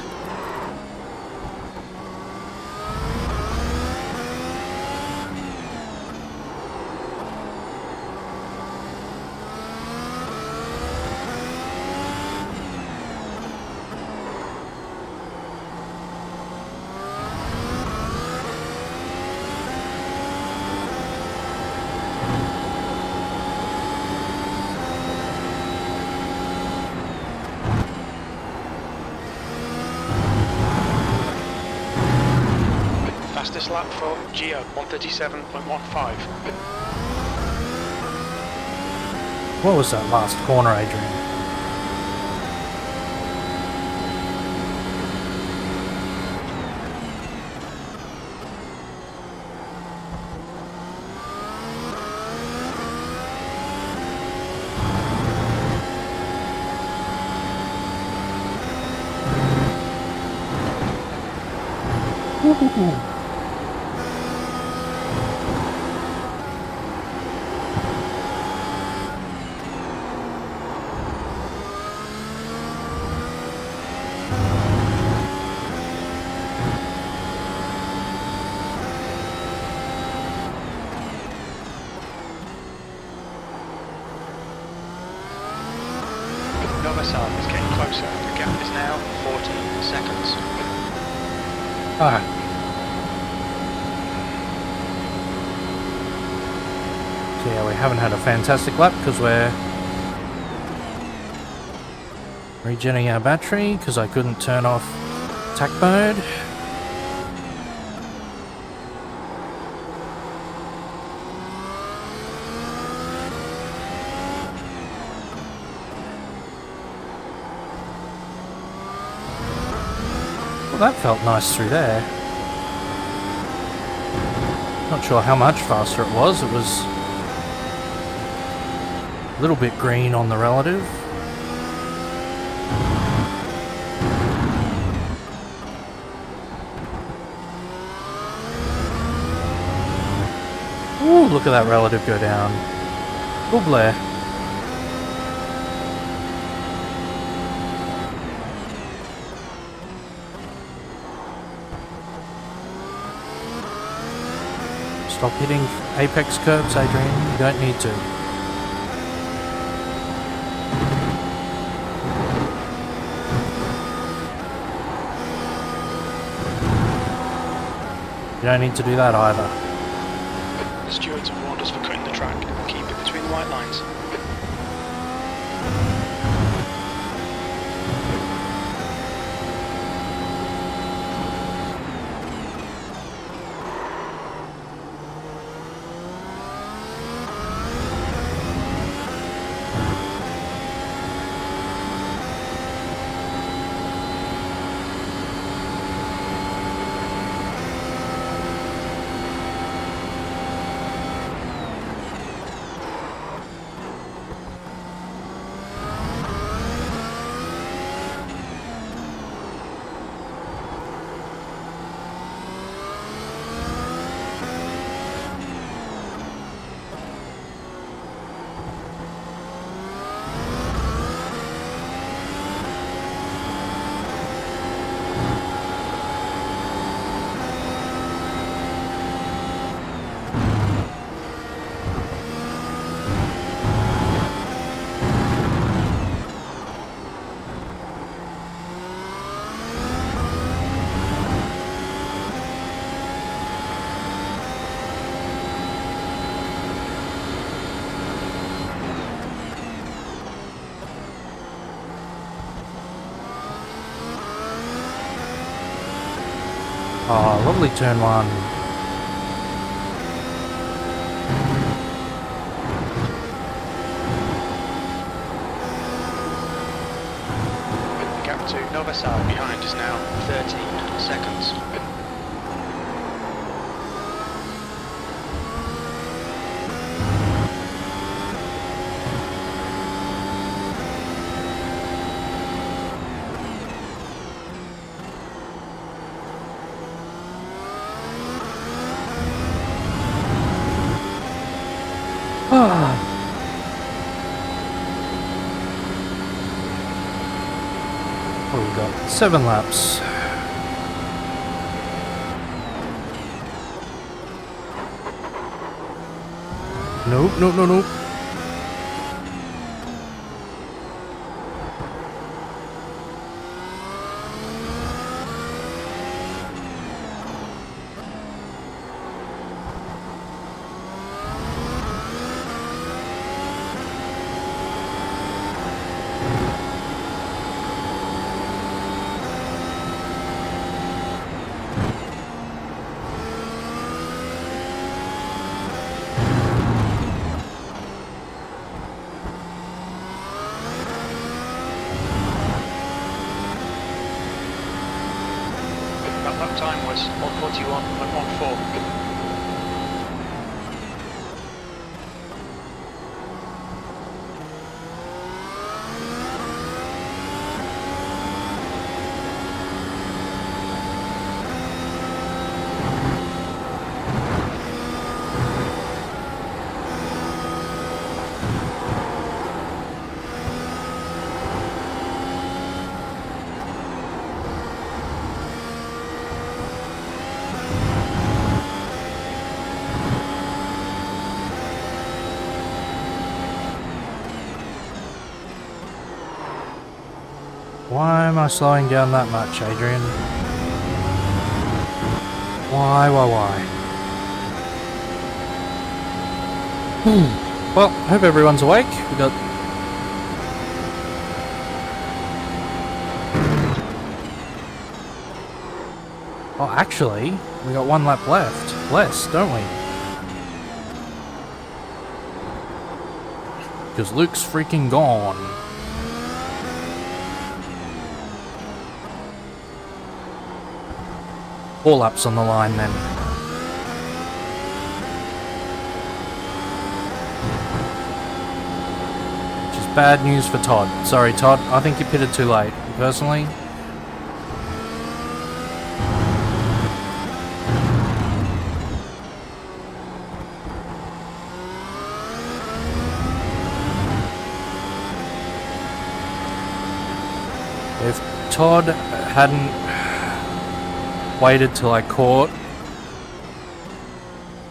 Fastest lap for Geo, 137.15. What was that last corner, Adrian? Nova South is getting closer. The gap is now 14 seconds. Alright. So yeah, we haven't had a fantastic lap because we're regenerating our battery because I couldn't turn off attack mode. Well, that felt nice through there. Not sure how much faster it was. It was a little bit green on the relative. Ooh, look at that relative go down. Ooh, Blair. Stop hitting apex curves, Adrian. You don't need to. You don't need to do that either. The stewards have warned us for cutting the track. Keep it between the white lines. Oh, lovely turn one. The gap to Nova South behind is now 13 seconds. We've got 7 laps. Nope, nope, nope, nope. That time was 1:41.14. Why am I slowing down that much, Adrian? Why? Well, hope everyone's awake. We got... Oh, actually, we got 1 lap left. Less, don't we? Because Luke's freaking gone. Four laps on the line then. Which is bad news for Todd. Sorry Todd, I think you pitted too late, personally. If Todd hadn't waited till I caught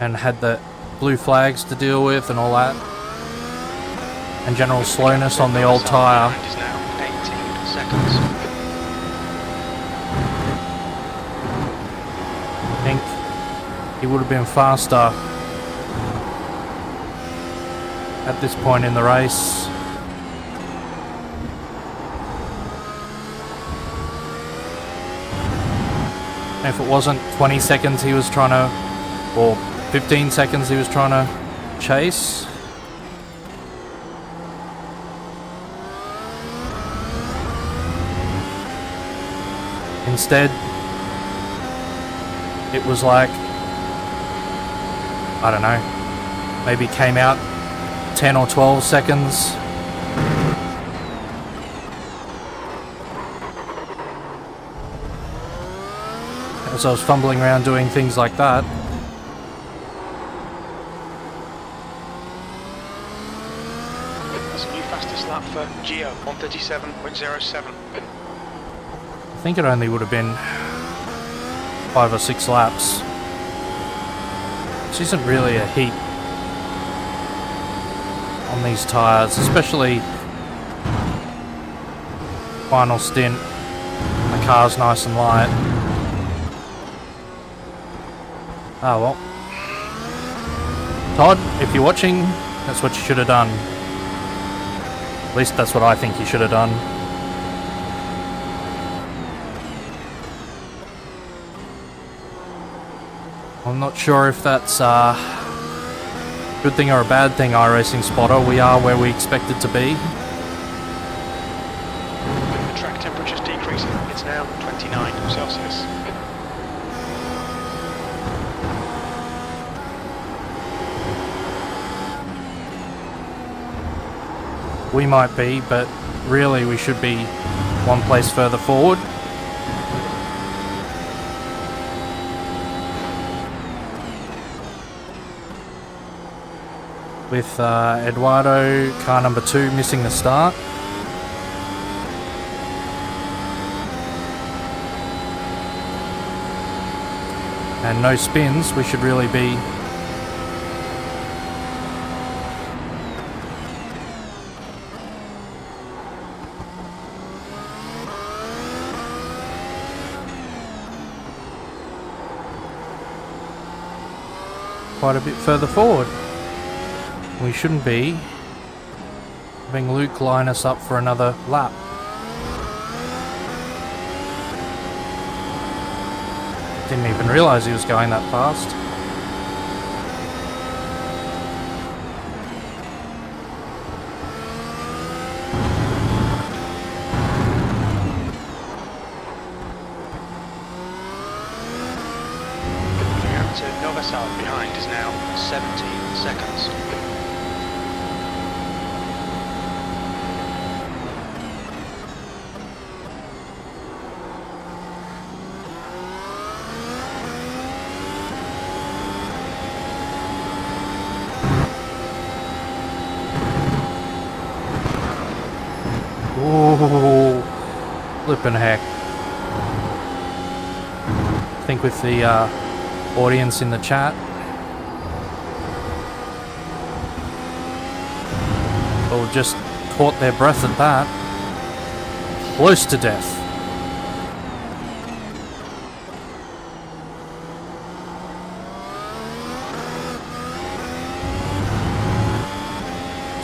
and had the blue flags to deal with and all that, and general slowness on the old tyre, Is now 18 seconds. I think he would have been faster at this point in the race. If it wasn't 20 seconds he was trying to, or 15 seconds he was trying to chase. Instead, it was like, I don't know, maybe came out 10 or 12 seconds. As I was fumbling around doing things like that. That's a new fastest lap for Gio, 1:37.07. I think it only would have been 5 or 6 laps. Which isn't really a heat on these tyres, especially final stint. The car's nice and light. Oh well. Todd, if you're watching, that's what you should have done. At least that's what I think you should have done. I'm not sure if that's a good thing or a bad thing, iRacing spotter. We are where we expected to be. The track temperature's decreasing. It's now 29 Celsius. We might be, but really we should be one place further forward. With Eduardo, car number 2, missing the start. and no spins, we should really be quite a bit further forward. We shouldn't be having Luke line us up for another lap. Didn't even realise he was going that fast. Nova South behind is now 17 seconds. Ooh, flippin' heck. I think with the audience in the chat, or just caught their breath at that. Close to death.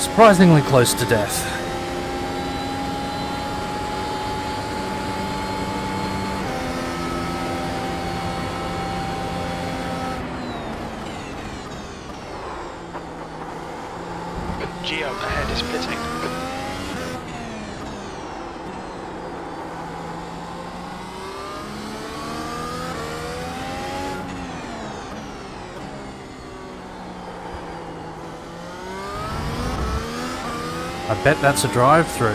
Surprisingly close to death. Geo ahead is pitting. I bet that's a drive-through.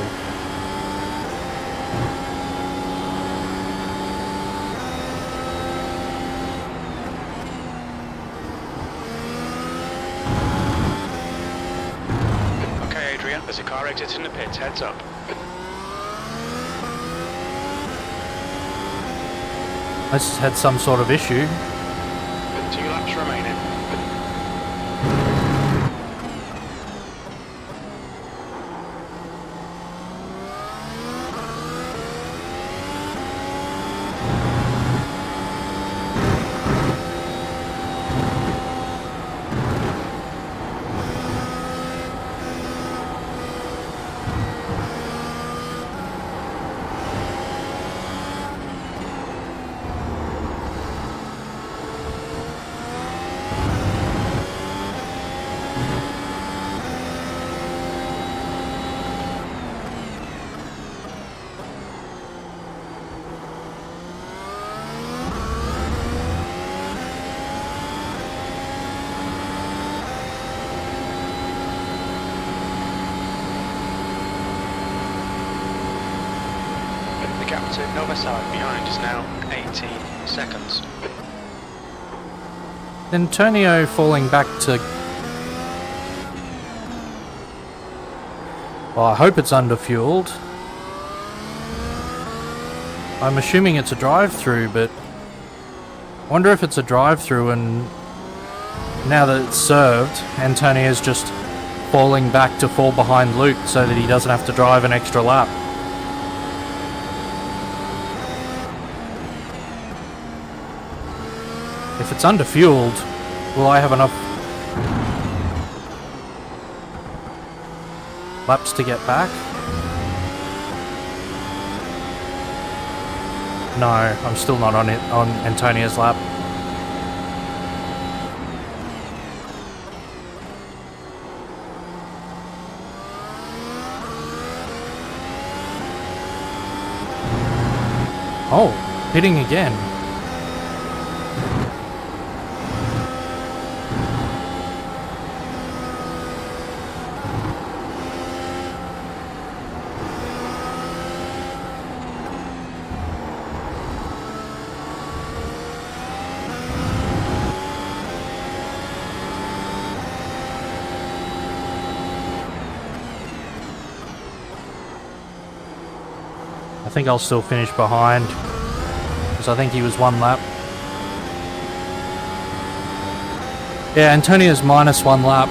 Okay, Adrian, there's a car exiting the pits, heads up. This had some sort of issue. 2 laps remaining. The gap to Nova South behind is now 18 seconds. Antonio falling back to... Well, I hope it's underfueled. I'm assuming it's a drive-through, but... I wonder if it's a drive-through and... Now that it's served, Antonio's just falling back to fall behind Luke so that he doesn't have to drive an extra lap. If it's underfueled, will I have enough laps to get back? No, I'm still not on it on Antonio's lap. Oh, hitting again. I think I'll still finish behind, because I think he was 1 lap. Yeah, Antonio's minus 1 lap.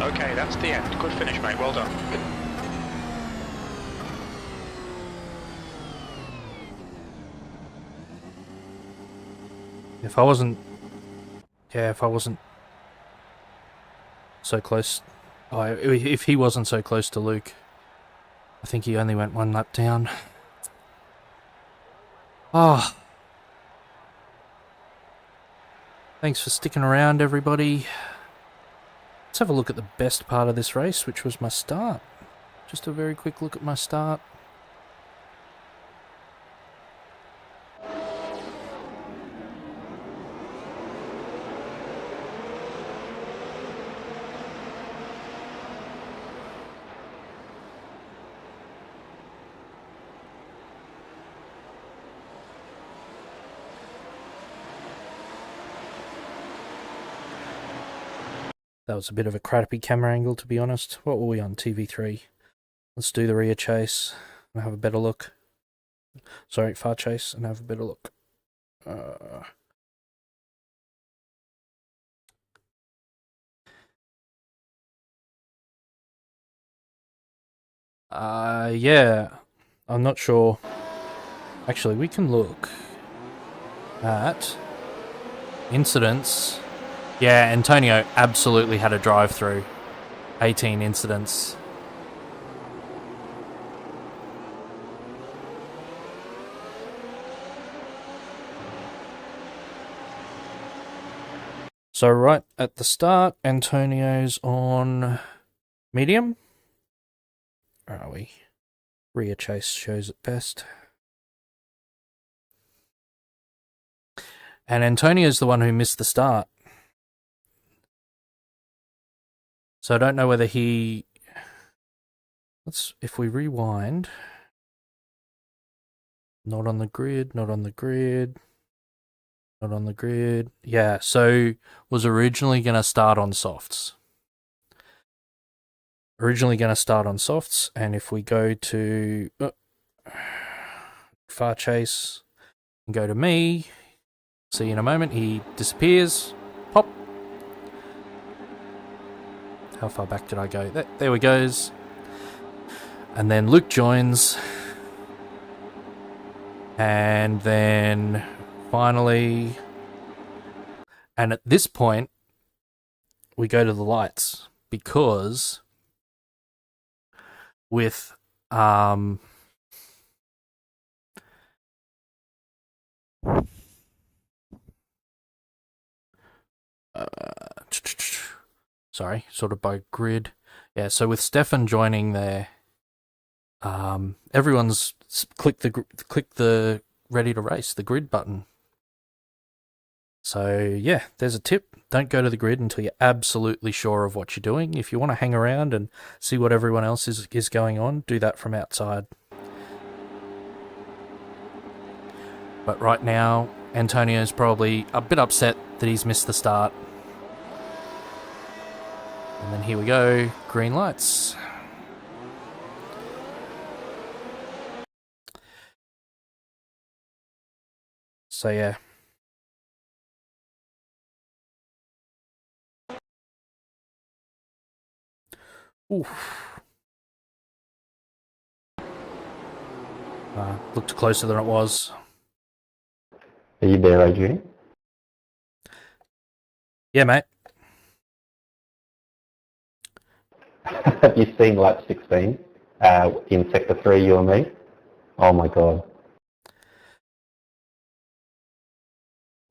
Okay, that's the end. Good finish, mate. Well done. If I wasn't so close, if he wasn't so close to Luke, I think he only went 1 lap down. Oh. Thanks for sticking around, everybody. Let's have a look at the best part of this race, which was my start. Just a very quick look at my start. That was a bit of a crappy camera angle, to be honest. What were we on? TV3. Let's do the rear chase and have a better look. Sorry, far chase and have a better look. Yeah. I'm not sure. Actually, we can look at incidents. Yeah, Antonio absolutely had a drive-through. 18 incidents. So right at the start, Antonio's on medium. Where are we? Rear chase shows it best. And Antonio's the one who missed the start. So I don't know whether he... if we rewind... Not on the grid, not on the grid... Not on the grid... Yeah, so was originally going to start on softs. And if we go to... far chase... And go to me... See in a moment, he disappears. Pop! How far back did I go? There we goes. And then Luke joins. And then finally... And at this point, we go to the lights. Because with... sorry, sort of by grid. Yeah, so with Stefan joining there, everyone's click the ready to race, the grid button. So yeah, there's a tip. Don't go to the grid until you're absolutely sure of what you're doing. If you want to hang around and see what everyone else is going on, do that from outside. But right now, Antonio's probably a bit upset that he's missed the start. And then here we go, green lights. So yeah. Oof. Looked closer than it was. Are you there, Adrian? Yeah, mate. Have you seen lap 16 in sector 3, you and me? Oh my god.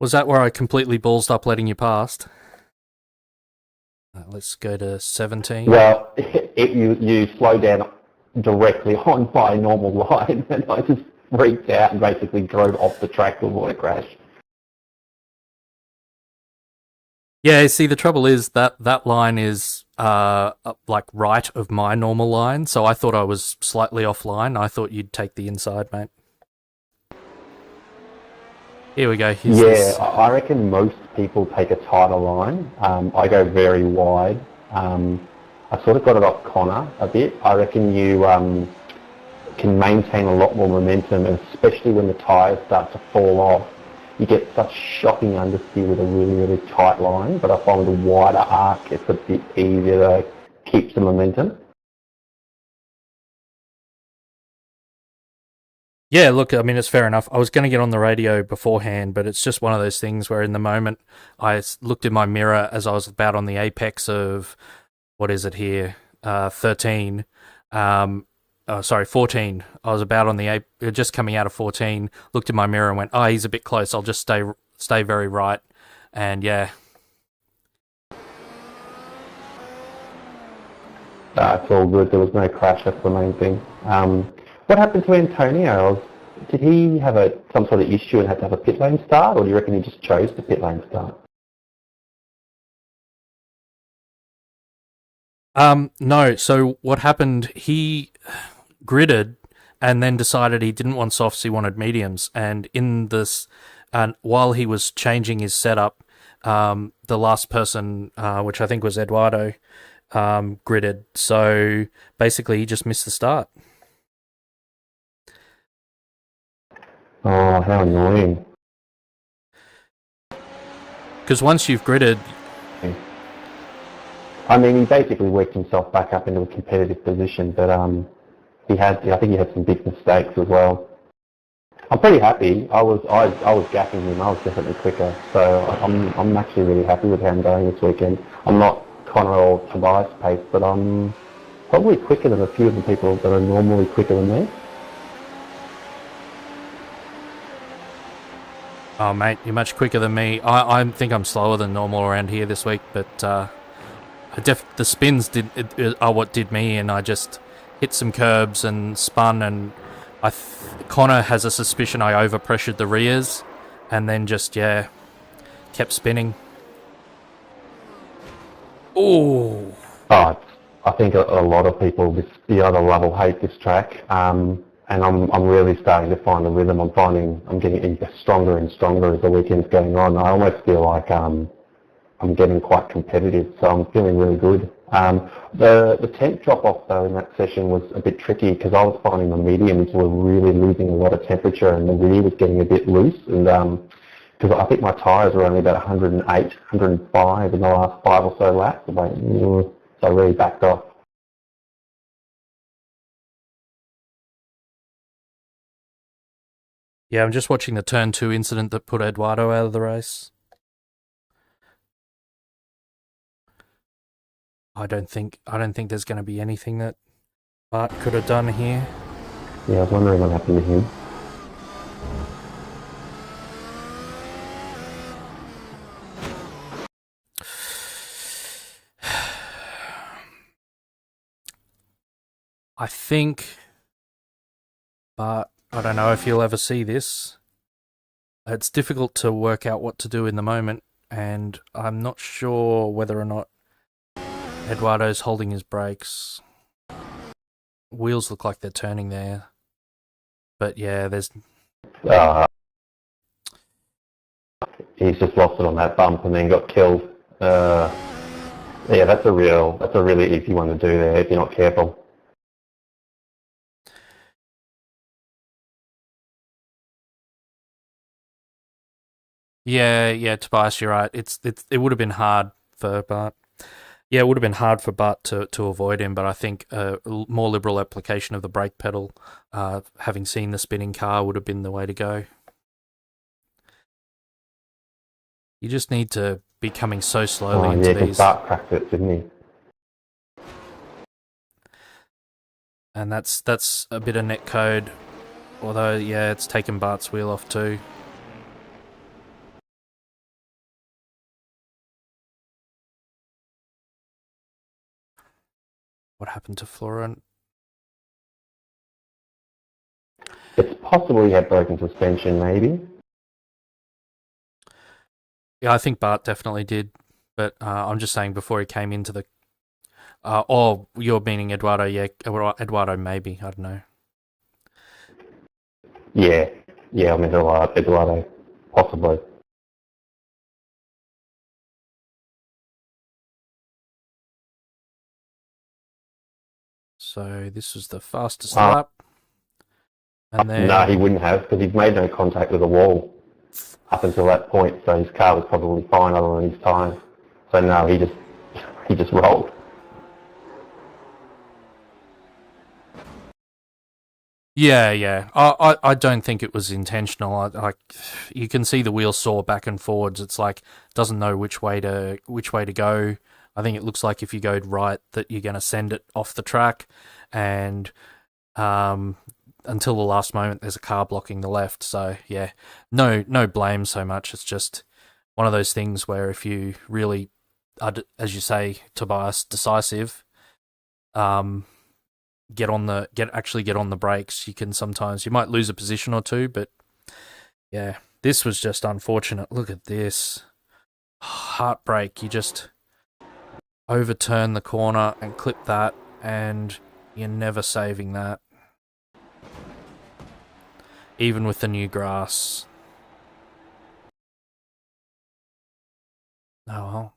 Was that where I completely ballsed up letting you past? Let's go to 17. Well, you slow down directly on my normal line, and I just freaked out and basically drove off the track to avoid a crash. Yeah, see, the trouble is that line is like right of my normal line, so I thought I was slightly offline. I thought you'd take the inside, mate. Here we go. Here's Yeah, this. I reckon most people take a tighter line. I go very wide. I sort of got it off Connor a bit. I reckon you can maintain a lot more momentum, and especially when the tyres start to fall off. You get such shocking understeer with a really, really tight line, but I find with a wider arc, it's a bit easier to keep some momentum. Yeah, look, I mean, it's fair enough. I was going to get on the radio beforehand, but it's just one of those things where in the moment I looked in my mirror as I was about on the apex of, what is it here, 13. Sorry, 14. I was about on the just coming out of 14. Looked in my mirror and went, "Oh, he's a bit close. I'll just stay very right." And yeah, It's all good. There was no crash. That's the main thing. What happened to Antonio? Did he have some sort of issue and had to have a pit lane start, or do you reckon he just chose the pit lane start? no. So what happened? He gridded and then decided he didn't want softs. He wanted mediums. And in this, while he was changing his setup, the last person, which I think was Eduardo, gridded. So basically, he just missed the start. Oh, how annoying. Because once you've gridded, I mean, he basically worked himself back up into a competitive position, but I think he had some big mistakes as well. I'm pretty happy. I was gapping him. I was definitely quicker, so I'm actually really happy with how I'm going this weekend. I'm not Connor or Tobias pace, but I'm probably quicker than a few of the people that are normally quicker than me. oh mate, you're much quicker than me. I think I'm slower than normal around here this week, but the spins are what did me, and I just hit some curbs and spun, and Connor has a suspicion I overpressured the rears, and then just kept spinning. Oh, I think a lot of people, the other level, hate this track, and I'm really starting to find a rhythm. I'm getting stronger and stronger as the weekend's going on. I almost feel like I'm getting quite competitive, so I'm feeling really good. The temp drop-off, though, in that session was a bit tricky because I was finding the mediums were really losing a lot of temperature and the rear was getting a bit loose. And because I think my tyres were only about 108, 105 in the last 5 or so laps, so I really backed off. yeah, I'm just watching the turn 2 incident that put Eduardo out of the race. I don't think there's going to be anything that Bart could have done here. Yeah, I was wondering what happened to him. I think, but I don't know if you'll ever see this. It's difficult to work out what to do in the moment, and I'm not sure whether or not Eduardo's holding his brakes. Wheels look like they're turning there. But yeah, there's... He's just lost it on that bump and then got killed. Yeah, that's a really easy one to do there if you're not careful. Yeah, Tobias, you're right. It would have been hard for Bart. Yeah, it would have been hard for Bart to avoid him, but I think a more liberal application of the brake pedal, having seen the spinning car, would have been the way to go. You just need to be coming so slowly into these. Bart cracked it, didn't he? And that's a bit of netcode Although, yeah, it's taken Bart's wheel off too. What happened to Florent? It's possible he had broken suspension, maybe. Yeah, I think Bart definitely did. But I'm just saying before he came into the... or you're meaning Eduardo, yeah. Eduardo, maybe. I don't know. Yeah, I mean Eduardo, possibly. So this was the fastest lap. And then... No, he wouldn't have, because he'd made no contact with the wall up until that point, so his car was probably fine other than his tyres. So no, he just rolled. Yeah. I don't think it was intentional. You can see the wheel saw back and forwards. It's like doesn't know which way to go. I think it looks like if you go right that you're going to send it off the track, and until the last moment there's a car blocking the left. So yeah, no blame so much. It's just one of those things where if you really are, as you say, Tobias, decisive, get on the brakes, you might lose a position or two, but yeah, this was just unfortunate. Look at this. Heartbreak. You just overturn the corner and clip that, and you're never saving that. Even with the new grass. Oh well.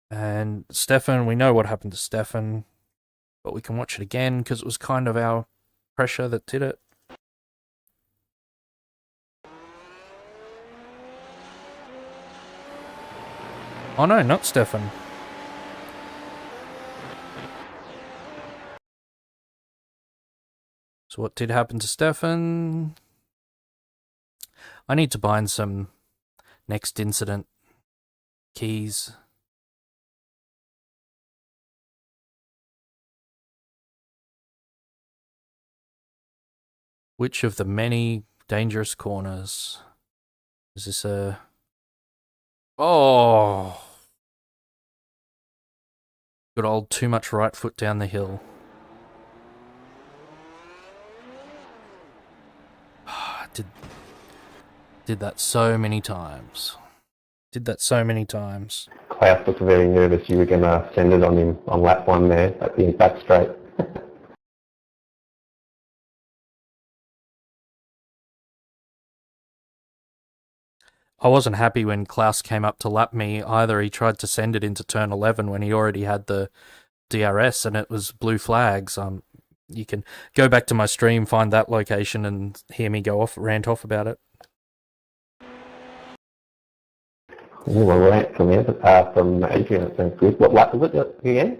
And Stefan, we know what happened to Stefan, but we can watch it again because it was kind of our pressure that did it. Oh no, not Stefan. So what did happen to Stefan? I need to bind some next incident keys. Which of the many dangerous corners? Is this a... Oh! Good old too much right foot down the hill. Did that so many times. Klaus looked very nervous you were going to send it on him on lap 1 there at the back straight. I wasn't happy when Klaus came up to lap me either. He tried to send it into turn 11 when he already had the DRS and it was blue flags. You can go back to my stream, find that location and hear me rant off about it. Ooh, a rant from Adrian, that sounds good. What lap was it again?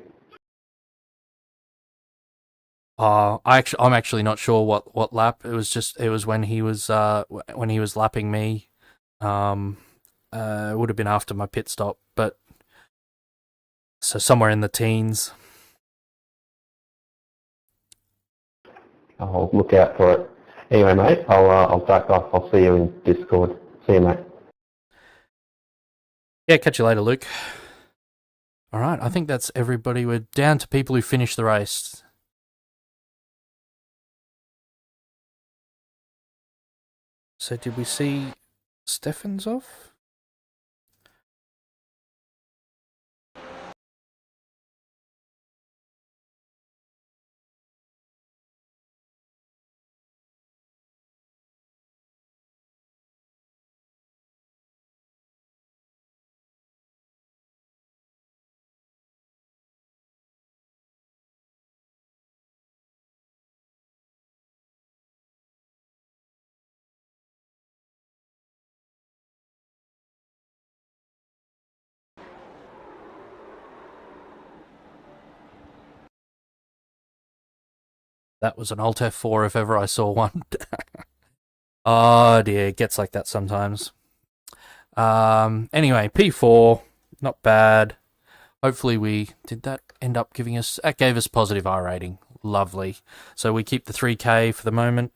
I'm actually not sure what lap. It was when he was lapping me. It would have been after my pit stop, but so somewhere in the teens. I'll look out for it. Anyway, mate, I'll back off. I'll see you in Discord. See you, mate. Yeah, catch you later, Luke. All right, I think that's everybody. We're down to people who finished the race. So did we see Stefan's off? That was an Alt F4 if ever I saw one. Oh dear, it gets like that sometimes. Anyway, P4, not bad. Hopefully did that end up giving us... That gave us positive R rating. Lovely. So we keep the 3K for the moment.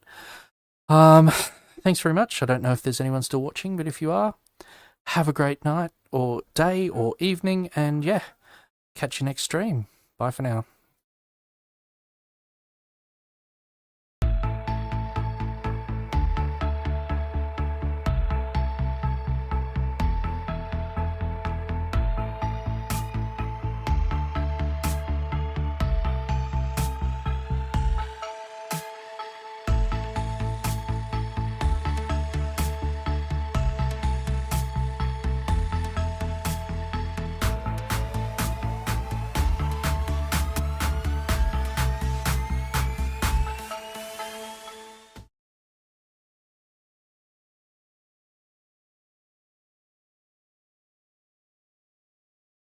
Thanks very much. I don't know if there's anyone still watching, but if you are, have a great night or day or evening, and yeah, catch you next stream. Bye for now.